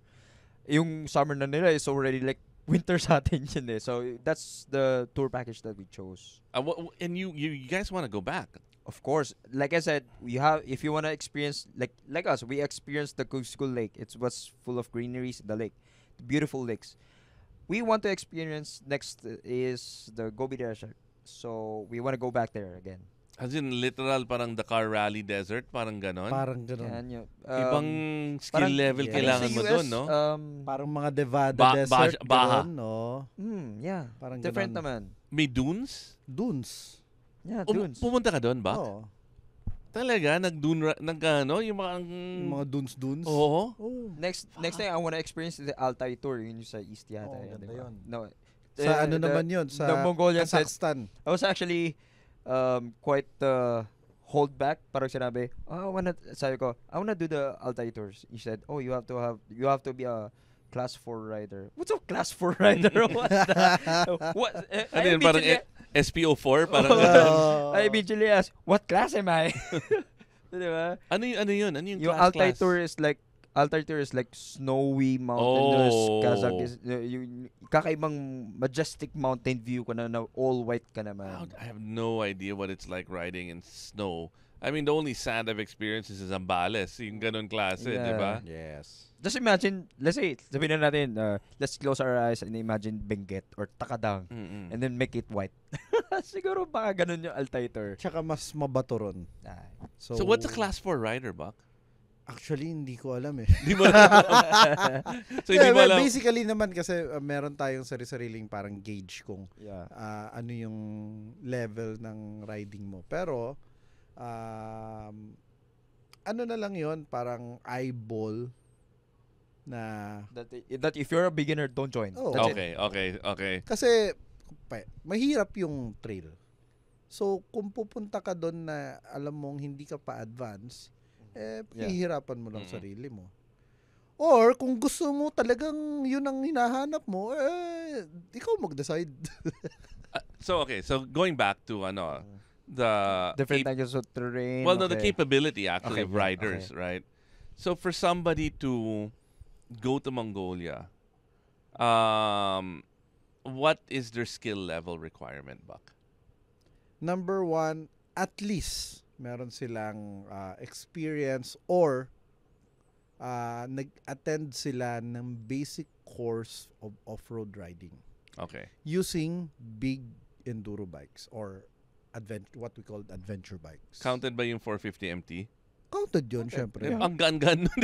Yung summer na nila is already like winter sa atin yun eh. So that's the tour package that we chose. and you guys want to go back? Of course, like I said, if you want to experience like us, we experienced the Kuzkul Lake. It was full of greeneries, the lake, beautiful lakes. We want to experience next is the Gobi Desert. So we want to go back there again. As in, literal, parang Dakar Rally Desert, parang ganon. Parang ganun. Yan yun. Ibang skill parang- level yeah. kailangan sa mo US, doon, no? Parang mga Nevada Ba- Desert, Baja. ganun, no? Yeah. Parang Different ganun. naman. May dunes? Dunes. Yeah, Um, dunes. pumunta ka doon ba? Oo. Talaga? Nag-ano? Yung mga... Yung mga dunes. Oo. Oh. Next time I wanna experience the Altai tour, yun yung sa East yata. Oo, yun, ganda diba? yun. No. Sa ano the- naman yun? Sa the Mongolian said, Kazakhstan. I was actually quite hold back. Parang sinabi, sabi ko, I wanna do the Altai tours. He said, you have to be a class 4 rider. What's a class 4 rider? What's that? What? Ano yun? Parang SPO4? Parang I immediately asked, what class am I? Diba? ano yun? Ano yung Yung class? Altai tour is like snowy, mountainous, Oh. Kazakh is yung kakaibang majestic mountain view ka na all white ka naman. I have no idea what it's like riding in snow. I mean, the only sand I've experienced is Zambales. Yung ganun klase, Yeah. di ba? Yes. Just imagine, let's say, sabihin na natin, let's close our eyes and imagine Benguet or Takadang Mm-mm. and then make it white. Siguro baka ganun yung Altai tour. Tsaka mas mabato ron. Ay. So what's a class 4 rider, Buck? Actually, hindi ko alam eh. Di mo alam. So hindi mo alam. Basically naman kasi meron tayong sari-sariling parang gauge kung Yeah. ano yung level ng riding mo. Pero, ano na lang yon parang eyeball na... That if you're a beginner, don't join. Oh. That's it. Okay. Kasi, mahirap yung trail. So, kung pupunta ka doon na alam mong hindi ka pa advance, hihirapan mo lang Mm-mm. sarili mo. Or, kung gusto mo talagang yun ang hinahanap mo, ikaw mag-decide. So going back to the Different types of terrain. well, no, the okay. capability actually Okay, of riders, right? So for somebody to go to Mongolia, what is their skill level requirement, Buck? Number one, at least meron silang experience or nag-attend sila ng basic course of off-road riding Okay. using big enduro bikes or what we call adventure bikes. Counted ba yung 450 MT? Counted yun, syempre. Ang gaan nun.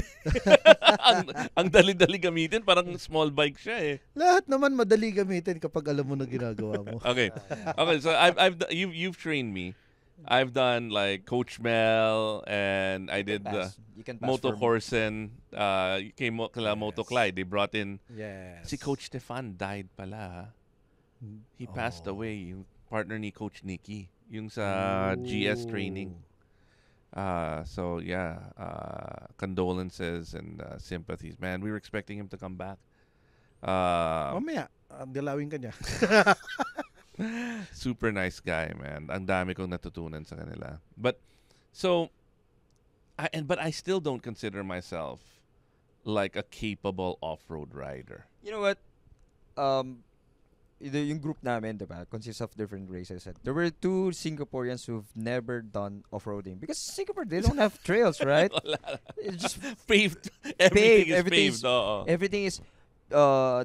ang dali-dali gamitin, parang small bike siya eh. Lahat naman madali gamitin kapag alam mo na ginagawa mo. Okay. So you've trained me. I've done like Coach Mel and I did the You can pass Moto for- Corsen. Kay Moto Clyde. They brought in Yes. si Coach Stefan died pala. Ha? He passed away. Yung partner ni Coach Nicky. Yung sa GS training. So yeah, condolences and sympathies. Man, we were expecting him to come back. Mamaya, galawin ka niya. Super nice guy, man. Ang dami kong natutunan sa kanila. But so but I still don't consider myself like a capable off-road rider. You know what? Yung group namin, diba, consists of different races. There were 2 Singaporeans who've never done off-roading. Because Singapore, they don't have trails, right? It's just Paved. Everything is Everything's- paved. Oo. everything is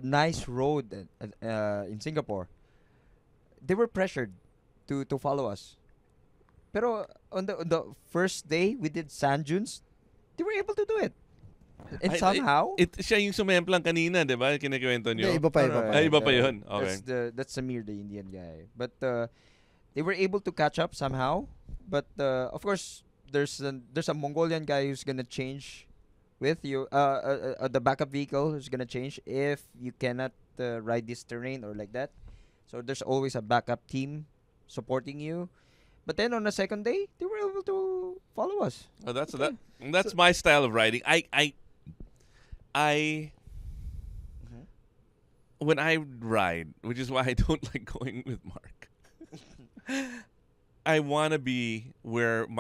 nice road in Singapore. They were pressured to follow us. Pero on the first day we did sand dunes, they were able to do it. And somehow Siya yung sumemplang kanina, di ba? Kinikwento nyo. Hindi, iba pa. Ay, iba pa yun. Okay. That's Samir, the Indian guy. But they were able to catch up somehow. But of course, there's a Mongolian guy who's gonna change with you. The backup vehicle is gonna change if you cannot ride this terrain or like that. So there's always a backup team supporting you. But then on the second day, they were able to follow us. Oh, that's my style of riding. When I ride, which is why I don't like going with Mark. I want to be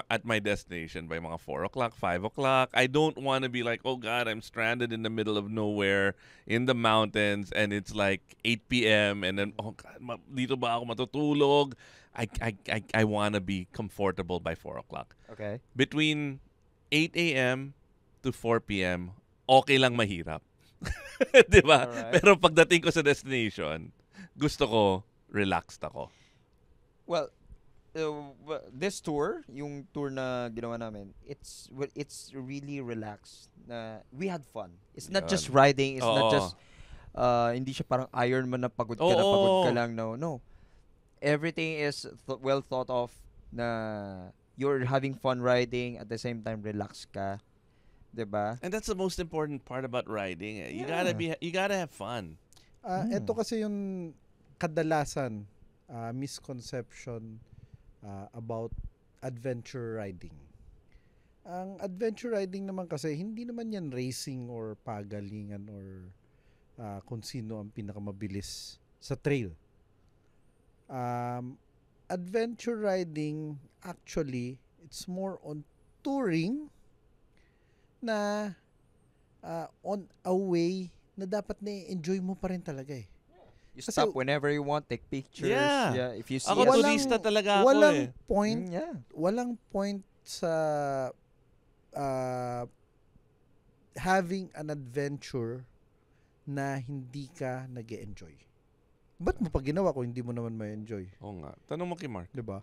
at my destination by mga 4 o'clock, 5 o'clock. I don't want to be like, oh God, I'm stranded in the middle of nowhere in the mountains and it's like 8 p.m. and then, oh God, dito ba ako matutulog? I want to be comfortable by 4 o'clock. Okay. Between 8 a.m. to 4 p.m., okay lang mahirap. Di ba? Alright. Pero pagdating ko sa destination, gusto ko relaxed ako. Well, this tour, yung tour na ginawa namin, it's really relaxed. We had fun. It's not just riding. It's not just hindi siya parang Ironman na pagod ka lang. No. Everything is well thought of. Na you're having fun riding at the same time relax ka, 'di ba? And that's the most important part about riding. You gotta have fun. Ito kasi yung kadalasan misconception about adventure riding. Ang adventure riding naman kasi hindi naman yan racing or pagalingan or kung sino ang pinakamabilis sa trail. Adventure riding, actually, it's more on touring na on a way na dapat na-enjoy mo pa rin talaga eh. You stop whenever you want, take pictures. Yeah. If you see Ako turista talaga ako walang eh. point, walang point sa having an adventure na hindi ka nag-e-enjoy. Ba't mo pa ginawa kung hindi mo naman ma-enjoy? Oo nga. Tanong mo kay Mark. Diba?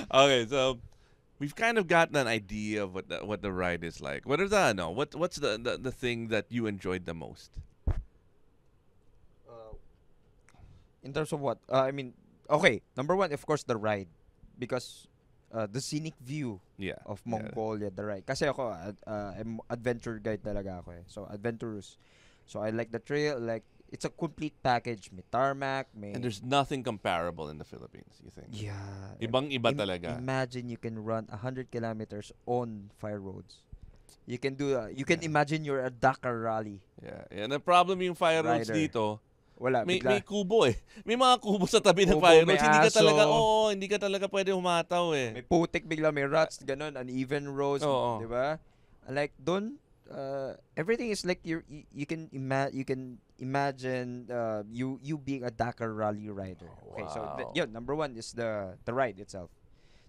Okay, so we've kind of gotten an idea of what the ride is like. What's the thing that you enjoyed the most? In terms of what? I mean, okay, number one, of course, the ride. Because the scenic view of Mongolia, the ride. Kasi ako, I'm adventure guide talaga ako eh. So, adventurous. So, I like the trail, it's a complete package. May tarmac, And there's nothing comparable in the Philippines, you think? Yeah. Ibang-iba talaga. Imagine you can run 100 kilometers on fire roads. You can imagine you're a Dakar rally. Yeah. And the problem yung fire roads dito, wala, may kubo eh. May mga kubo sa tabi ng fire roads. Hindi ka talaga pwede humataw eh. May putik bigla, may ruts, ganun, uneven roads, di ba? Like doon, everything is like you can imagine you being a Dakar rally rider. Okay, so number one is the ride itself.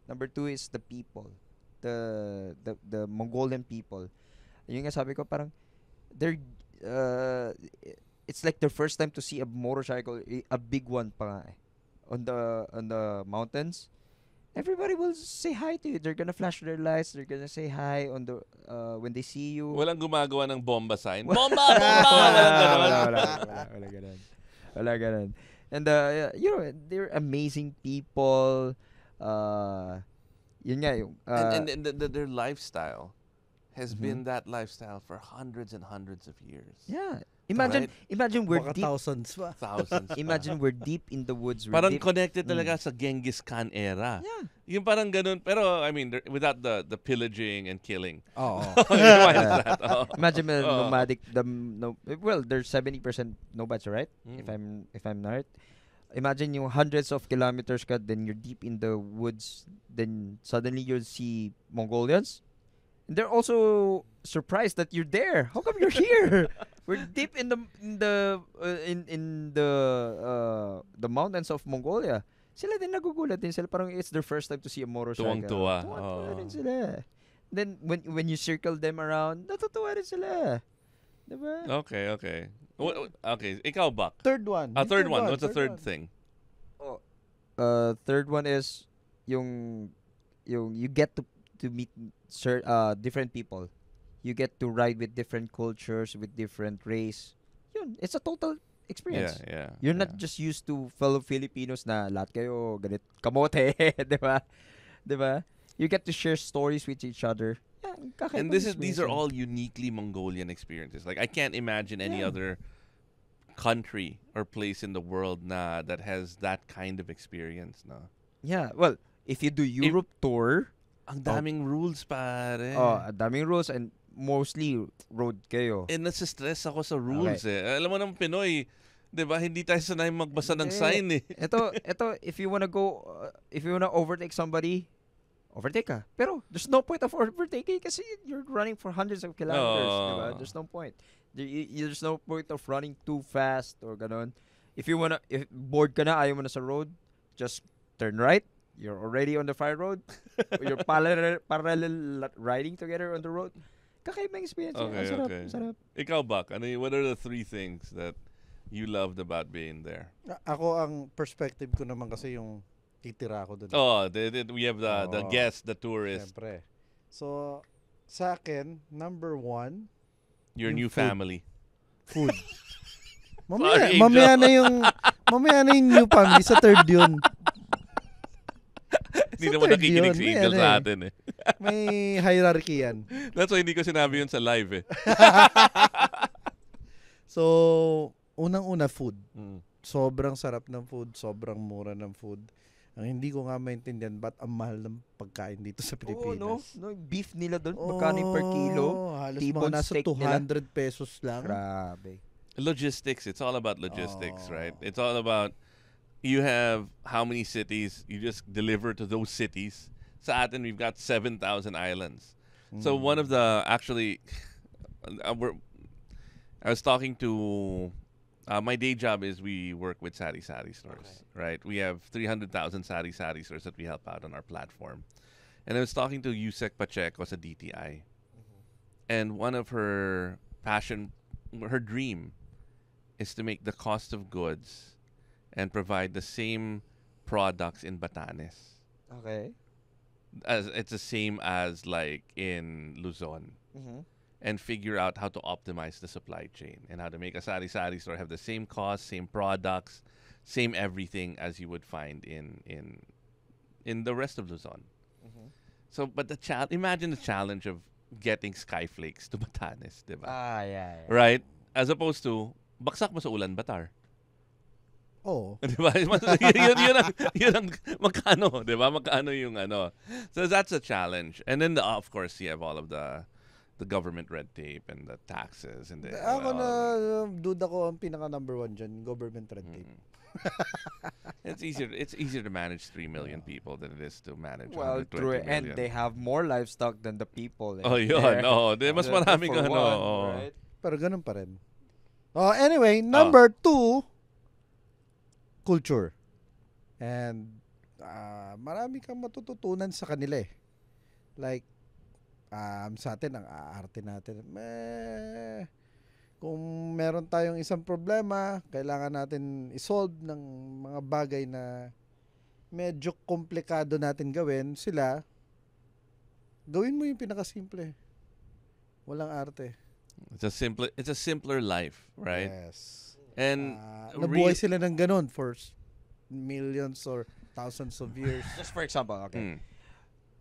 Number two is the people, the Mongolian people. Yung nga sabi ko, parang they're it's like their first time to see a motorcycle, a big one pa nga eh, on the mountains. Everybody will say hi to you. They're gonna flash their lights. They're gonna say hi on the when they see you. Walang gumagawa ng bomba sign. Bomba! Walang ganun. And they're amazing people. Yun nga yung and their lifestyle has been that lifestyle for hundreds and hundreds of years. Yeah. Imagine we're Baka deep. thousands pa. Thousands. Imagine we're deep in the woods. Parang connected talaga sa Genghis Khan era. Yeah. Yung parang ganun. Pero, I mean, without the pillaging and killing. Oo. Imagine nomadic. Well, there's 70% nomads, right? If I'm not. Imagine yung hundreds of kilometers ka, then you're deep in the woods. Then suddenly you'll see Mongolians. And they're also surprised that you're there. How come you're here? We're deep in the mountains of Mongolia. Sila din nagugulat din sila, parang it's their first time to see a motorcycle. Tuwang-tuwa. Tuwang-tuwa din sila. Then when you circle them around, natutuwa rin sila. Diba? Okay. Okay, ikaw ba? Third one. Third one. What's the third thing? Third one is yung you get to meet different people. You get to ride with different cultures, with different race. Yun, it's a total experience. Yeah. You're not just used to fellow Filipinos na lahat kayo ganit kamote, 'di ba? 'Di ba? You get to share stories with each other. Yeah, and these are all uniquely Mongolian experiences. Like I can't imagine any other country or place in the world that has that kind of experience na. Yeah, well, if you do Europe tour, ang daming rules pare. Ang daming rules and mostly road kayo. And nasa-stress ako sa rules eh. Alam mo ng Pinoy, 'di ba? Hindi tayo sanay magbasa ng sign eh. Ito if you wanna overtake somebody, overtake ka. Pero there's no point of overtaking kasi you're running for hundreds of kilometers, diba? There's no point. There's no point of running too fast or ganon. If bored ka na, ayaw mo na sa road, just turn right. You're already on the fire road. You're parallel riding together on the road. Kakaibang experience. Okay. Sarap. Ikaw, Bak, what are the three things that you loved about being there? Ako, ang perspective ko naman kasi yung titira ako doon. Oh, we have the Oo. guest, the tourist, Siyempre. So, sa akin, number 1, your Yung new food. family. food. Sorry, mamaya na yung new family sa third yun. Hindi Sa naman third nakikinig yun, si may Angel ano sa eh. atin eh. May hierarchy yan. That's why hindi ko sinabi yun sa live eh. So, unang-una, food. Mm. Sobrang sarap ng food, sobrang mura ng food. Ang hindi ko nga maintindihan, ba't ang mahal ng pagkain dito sa Oo, Pilipinas? no? Beef nila doon, magkano yung per kilo? Halos T-bone mga nasa steak nila. 200 pesos lang. Grabe. Logistics. It's all about logistics, Oh. right? It's all about you have how many cities, you just deliver to those cities. Sa atin, we've got 7,000 islands. So one of the, actually, I was talking to, my day job is we work with Sari Sari stores, right? We have 300,000 Sari Sari stores that we help out on our platform. And I was talking to Yusek Pacheco sa DTI. And one of her her dream is to make the cost of goods and provide the same products in Batanes. Okay. As it's the same as like in Luzon. Mhm. And figure out how to optimize the supply chain and how to make a sari-sari store have the same cost, same products, same everything as you would find in the rest of Luzon. So, but imagine the challenge of getting skyflakes to Batanes, diba? Yeah. Right? As opposed to, baksak mo sa Ulaanbaatar. Oo. Diba? yun ang magkano, diba? Magkano yung ano. So that's a challenge. And then, of course, you have all of the government red tape and the taxes and the Ako na, duda ko ang pinaka number 1 dyan, government red tape. It's easier to manage 3 million people than it is to manage Well, 120 true. And million. they have more livestock than the people. Oh, yun. Oh, mas maraming For ano. one, Oh. right? Pero ganun pa rin. Oh, anyway, number 2, culture. And marami kang matututunan sa kanila eh. Like, sa atin, ang aarte natin, kung meron tayong isang problema, kailangan natin isolve ng mga bagay na medyo komplikado natin gawin, sila, gawin mo yung pinakasimple. Walang arte. It's a simpler life, right? Yes. And Nabuhay sila ng ganun for millions or thousands of years. Just for example, okay. Mm.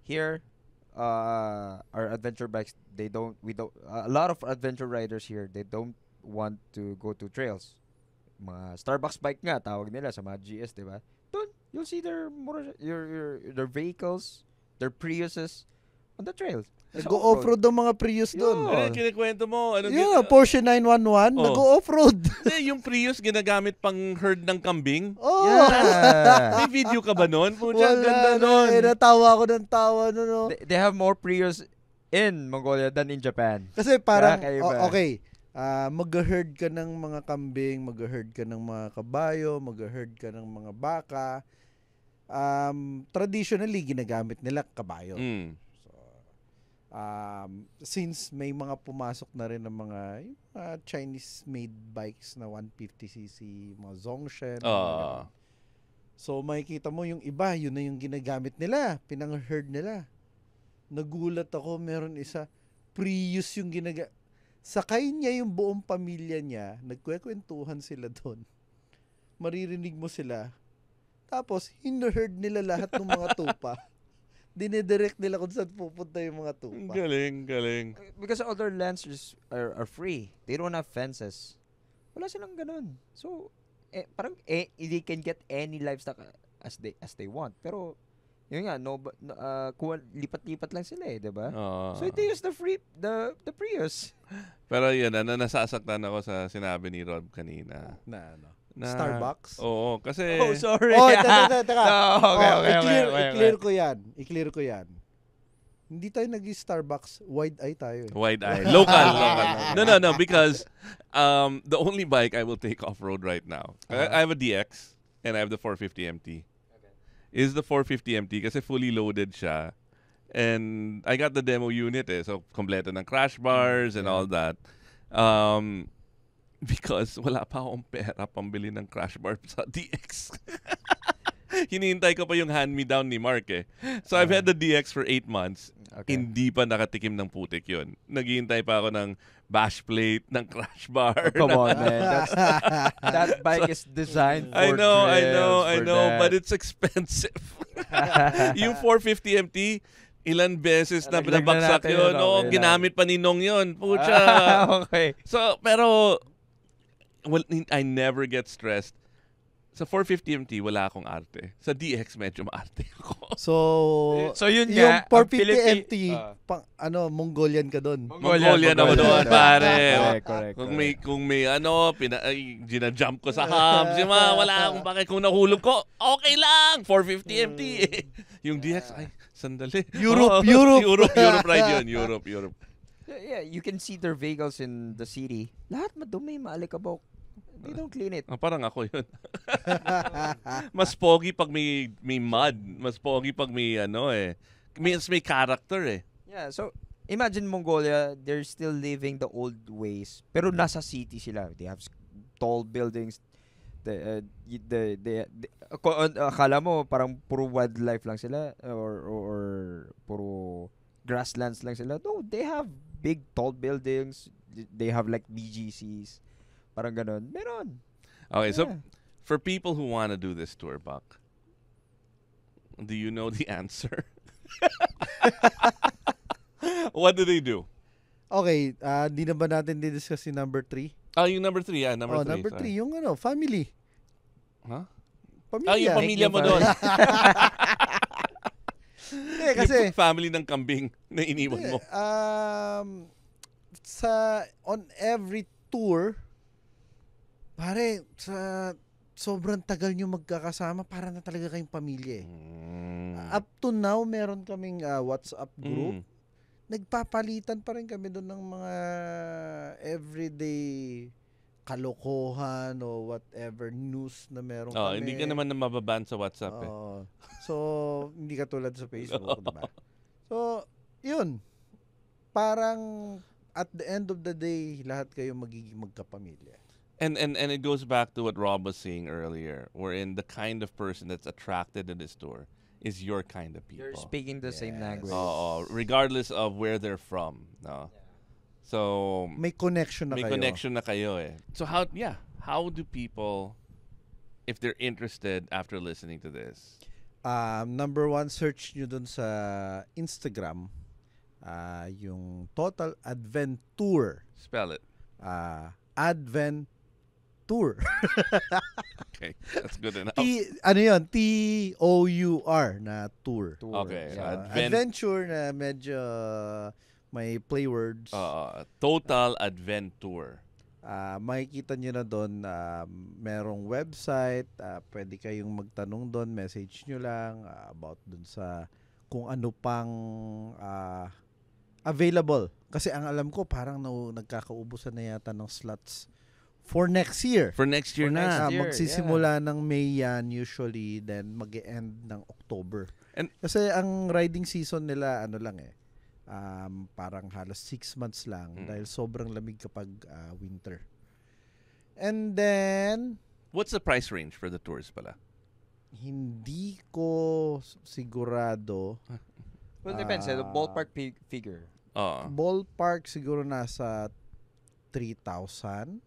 Here, our adventure bikes, a lot of adventure riders here, they don't want to go to trails. Mga Starbucks bike nga, tawag nila sa mga GS, di ba? Doon, you'll see their vehicles, their Priuses on the trails. Nag-off-road ang mga Prius doon. Ano yung kinikwento mo? Ano Yeah, Porsche 911, Oh. nag-off-road. Yung Prius ginagamit pang herd ng kambing? Oh. Yeah. May video ka ba nun? Pucha, Wala ganda na, nun. natawa ako ng tawa nun. No? They have more Prius in Mongolia than in Japan. Kasi parang, Kakaiba. okay, mag-herd ka ng mga kambing, mag-herd ka ng mga kabayo, mag-herd ka ng mga baka. Traditionally, ginagamit nila kabayo. Mm. Since may mga pumasok na rin ng mga Chinese-made bikes na 150cc, mga Zongshen. So, makikita mo yung iba, yun na yung ginagamit nila, pinang-herd nila. Nagulat ako, meron isa, Prius yung sakay niya yung buong pamilya niya, nagkwekwentuhan sila doon. Maririnig mo sila. Tapos, herd nila lahat ng mga tupa. Dinidirect nila kung saan pupunta yung mga tupa. Galing. Because all their lands are free. They don't have fences. Wala silang ganun. So, parang they can get any livestock as they want. Pero, yun nga, lipat-lipat lang sila eh, diba? So, they use the Prius. Pero yun, nasasaktan ako sa sinabi ni Rob kanina. Na Starbucks? Oo, kasi... Oh, sorry. Oh, teka. No, okay. I-clear ko yan. Hindi tayo nag-Starbucks, wide eye tayo. Wide eye. Local. No, because the only bike I will take off-road right now, I have a DX and I have the 450 MT. Is the 450 MT kasi fully loaded siya. And I got the demo unit so kompleto ng crash bars and all that. Because wala pa akong pera pambili ng crash bar sa DX. hinihintay ko pa yung hand-me-down ni Mark eh. So I've had the DX for 8 months. Okay. Hindi pa nakatikim ng putik yun. Naghihintay pa ako ng bash plate, ng crash bar. Come on, man. That bike is designed for I know, that. but it's expensive. Yung 450 MT, ilan beses na Nalaglag na binabagsak natin yun. yun, Oo, okay ginamit pa ni Nong yun. Pucha. Okay. So, pero, well, I never get stressed. Sa 450 MT, wala akong arte. Sa DX, medyo maarte ako. So yun yung nga, 450 MT, Ah. Mongolian ka doon. Mongolian ako doon, pare. Correct. Kung may ginajump ko sa hubs, yung mga wala akong bakit. Kung nahulog ko, okay lang, 450 MT. Yung DX, ay, sandali. Europe. Europe ride yun, Europe. Yeah, you can see their vehicles in the city. Lahat madumi, maalikabok. They don't clean it. Parang ako yun. Mas pogi pag may mud. Mas pogi pag may may character eh. Yeah, so imagine Mongolia, they're still living the old ways. Pero nasa city sila. They have tall buildings. Akala mo parang puro wildlife lang sila or puro grasslands lang sila. No, they have big tall buildings. They have like BGCs. Parang ganon. Meron. Okay, so Yeah. for people who want to do this tour, Buck, do you know the answer? What do they do? Okay, di na ba natin didiscuss si number 3? Yung number 3, yeah. Number 3. Number 3, yung family. Huh? Pamilya. Yung pamilya mo doon. Kasi, Yung family ng kambing na iniwan mo. on every tour, pare, sa sobrang tagal nyo magkakasama, para na talaga kayong pamilya eh. Up to now, meron kaming WhatsApp group. Nagpapalitan pa rin kami doon ng mga everyday kalokohan o whatever news na meron kami. Hindi ka naman na mababan sa WhatsApp eh. So, hindi katulad sa Facebook, diba? So, yun. Parang at the end of the day, lahat kayo magiging magkapamilya. And it goes back to what Rob was saying earlier, wherein the kind of person that's attracted to this tour is your kind of people. You're speaking the same language. Regardless of where they're from. No? So, May connection na may kayo. connection na kayo eh. So how do people, if they're interested after listening to this? Number 1, search nyo dun sa Instagram, yung Total Advent Tour. Spell it. Advent Tour. Okay, that's good enough. T-O-U-R na tour. Okay, So, adventure na medyo may play words. Total Advent Tour. Makikita nyo na doon, merong website, pwede kayong magtanong doon, message nyo lang about doon sa kung ano pang available. Kasi ang alam ko, parang nagkakaubusan na yata ng slots for next year. For next year na. Magsisimula ng May yan usually, then mag-e-end ng October. Kasi ang riding season nila, parang halos 6 months lang dahil sobrang lamig kapag winter. And then, what's the price range for the tours pala? Hindi ko sigurado. Well, depends. The ballpark figure. Ballpark siguro nasa 3,000.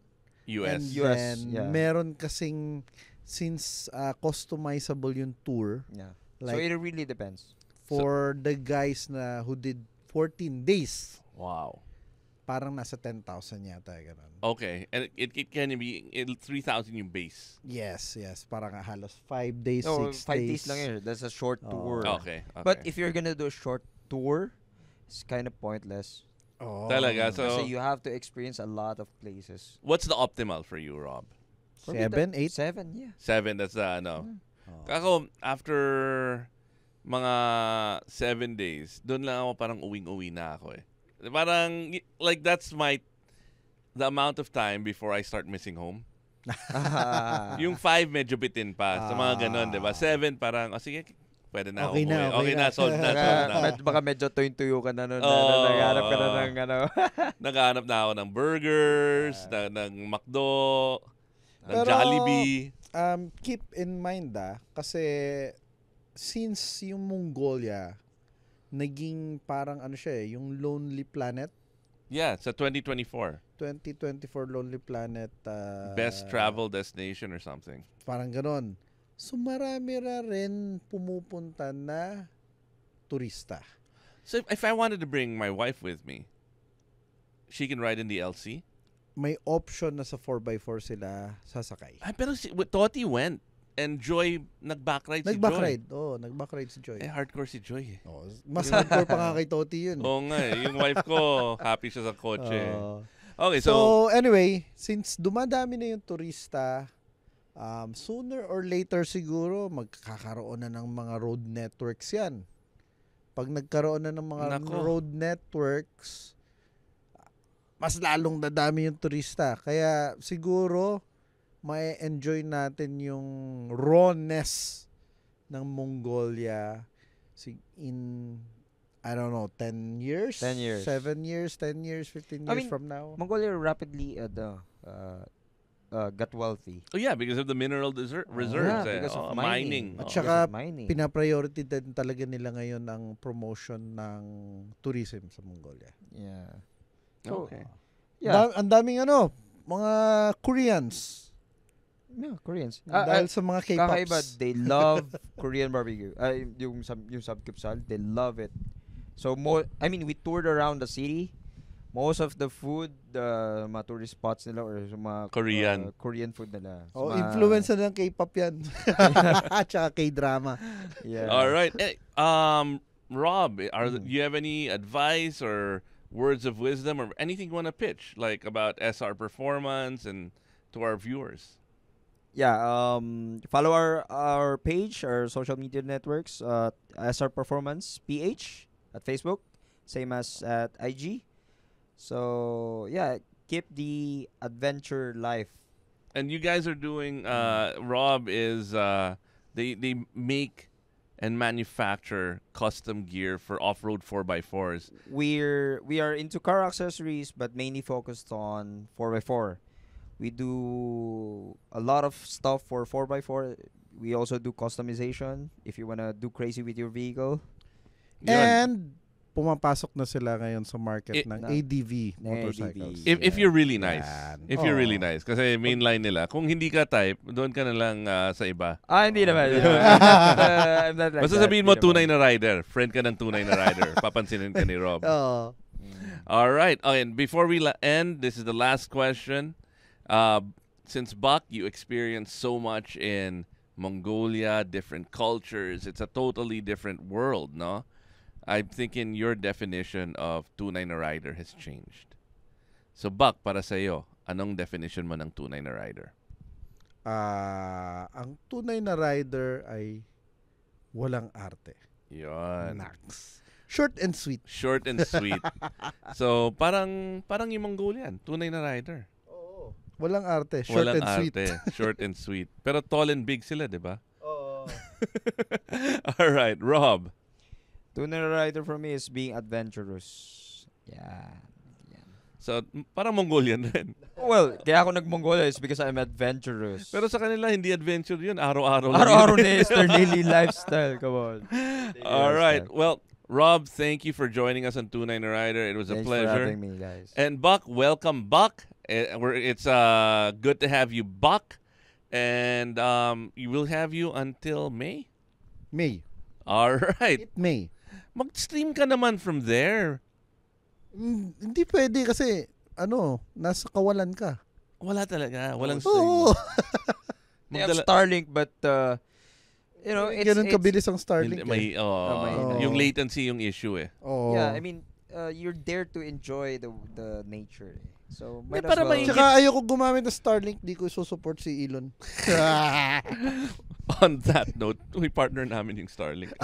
US. And US, then, meron kasing, since customizable yung tour, So it really depends. For the guys who did 14 days. Wow. Parang nasa 10,000 yata. Ganun. Okay. And it can be 3,000 yung base. Yes. Parang halos 5 days, 6 5 days. days lang yun. That's a short tour. Okay. But if you're gonna do a short tour, it's kind of pointless. Talaga. So, Kasi you have to experience a lot of places. what's the optimal for you, Rob? 7, 8? 7, yeah. 7, that's Ako, after mga 7 days, doon lang ako parang uwing-uwi na ako eh. Parang, like, that's the amount of time before I start missing home. Yung 5 medyo bitin pa. Sa mga ganon, diba? 7 parang, sige, pwede na ako. Okay na, sold na. Baka medyo tuyo ka na nun. Oo. Naghanap ka na ng Naghahanap na ako ng burgers, ng McDo, ng Jollibee. Keep in mind kasi since yung Mongolia naging parang ano siya yung Lonely Planet Yeah, it's a 2024 Lonely Planet best travel destination or something. parang ganon. So marami rin pumupunta na turista. So if I wanted to bring my wife with me, she can ride in the LC? May option na sa 4x4 sila sasakay. Pero Toti went and Joy nag-backride si Joy. Nag-backride. Nag-backride si Joy. Hardcore si Joy. Mas hardcore pa nga kay Toti yun. Oo nga yung wife ko, happy siya sa kotse. Okay, so anyway, since dumadami na yung turista, sooner or later siguro magkakaroon na ng mga road networks yan. Pag nagkaroon na ng mga road networks, mas lalong dadami yung turista. Kaya siguro may enjoy natin yung rawness ng Mongolia in I don't know 10 years, 10 years, 7 years, 10 years, 15 years from now. Mongolia rapidly got wealthy. Oh yeah, because of the mineral reserves. Because of mining. At saka pinapriority din talaga nila ngayon ang promotion ng tourism sa Mongolia. Yeah. Okay. Yeah. Ang daming mga Koreans. Yeah, Koreans. Dahil sa mga K-pops. Kakaiba, they love Korean barbecue. Yung Samgyeopsal, they love it. So we toured around the city. Most of the food, the mga tourist spots nila or mga Korean food nila. Influence na ng K-pop yan. At saka K-drama. Yeah. All right. Hey, Rob, do you have any advice or words of wisdom or anything you want to pitch, like about SR Performance and to our viewers? Yeah, follow our page, our social media networks, SR Performance PH at Facebook, same as at IG. So yeah, keep the adventure life. And you guys are doing. Rob is they make and manufacture custom gear for off-road 4x4s. We are into car accessories, but mainly focused on 4x4. We do a lot of stuff for 4x4. We also do customization if you wanna do crazy with your vehicle. And pumapasok na sila ngayon sa market ng ADV motorcycles. If you're really nice. If you're really nice. Kasi mainline nila. Kung hindi ka type, doon ka na lang sa iba. Hindi naman. Basta sabihin mo tunay na rider. Friend ka ng tunay na rider. Papansinin ka ni Rob. All right. And before we end, this is the last question. Since Buck, you experienced so much in Mongolia, different cultures. It's a totally different world, no? I'm thinking your definition of tunay na rider has changed. So, Buck, para sa iyo, anong definition mo ng tunay na rider? Ang tunay na rider ay walang arte. Yun. Nax. Short and sweet. Short and sweet. So, parang yung Mongolian, tunay na rider. Oo. Walang arte. Short walang and arte. sweet. Short and sweet. Pero tall and big sila, di ba? Oo. All right, Rob. Tunay na rider for me is being adventurous. Yeah. So, parang Mongolian rin. Well, kaya ako nag-Mongolia is because I'm adventurous. Pero sa kanila, hindi adventure yun. Araw-araw lang Araw-araw yun. na is their daily lifestyle. Come on. All right. Well, Rob, thank you for joining us on Tunay na Rider. It was a pleasure. Thanks for having me, guys. And Buck, welcome, Buck. It's good to have you, Buck. And we will have you until May? May. All right. May. Mag-stream ka naman from there. Hindi pwede kasi, nasa kawalan ka. Wala talaga. Walang stream. Oo. They have Starlink, but, ganun kabilis ang Starlink. Yung latency yung issue eh. Oh. Yeah, I mean, you're there to enjoy the nature. So, might para as well. Tsaka ayoko gumamit ng Starlink, di ko susupport si Elon. On that note, may partner namin yung Starlink.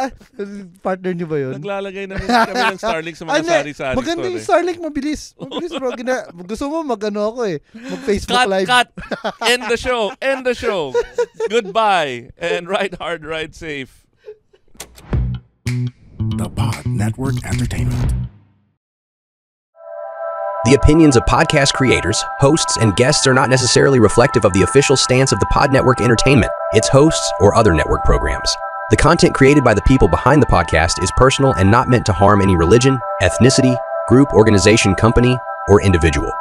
Partner niyo ba yun? Naglalagay namin kami ng Starlink sa mga sari-sari. Maganda yung Starlink, mabilis. Mabilis bro. Gusto mo ako eh. Mag-Facebook Live. Cut! End the show. End the show. Goodbye. And ride hard, ride safe. The Pod Network Entertainment. The opinions of podcast creators, hosts, and guests are not necessarily reflective of the official stance of the Pod Network Entertainment, its hosts, or other network programs. The content created by the people behind the podcast is personal and not meant to harm any religion, ethnicity, group, organization, company, or individual.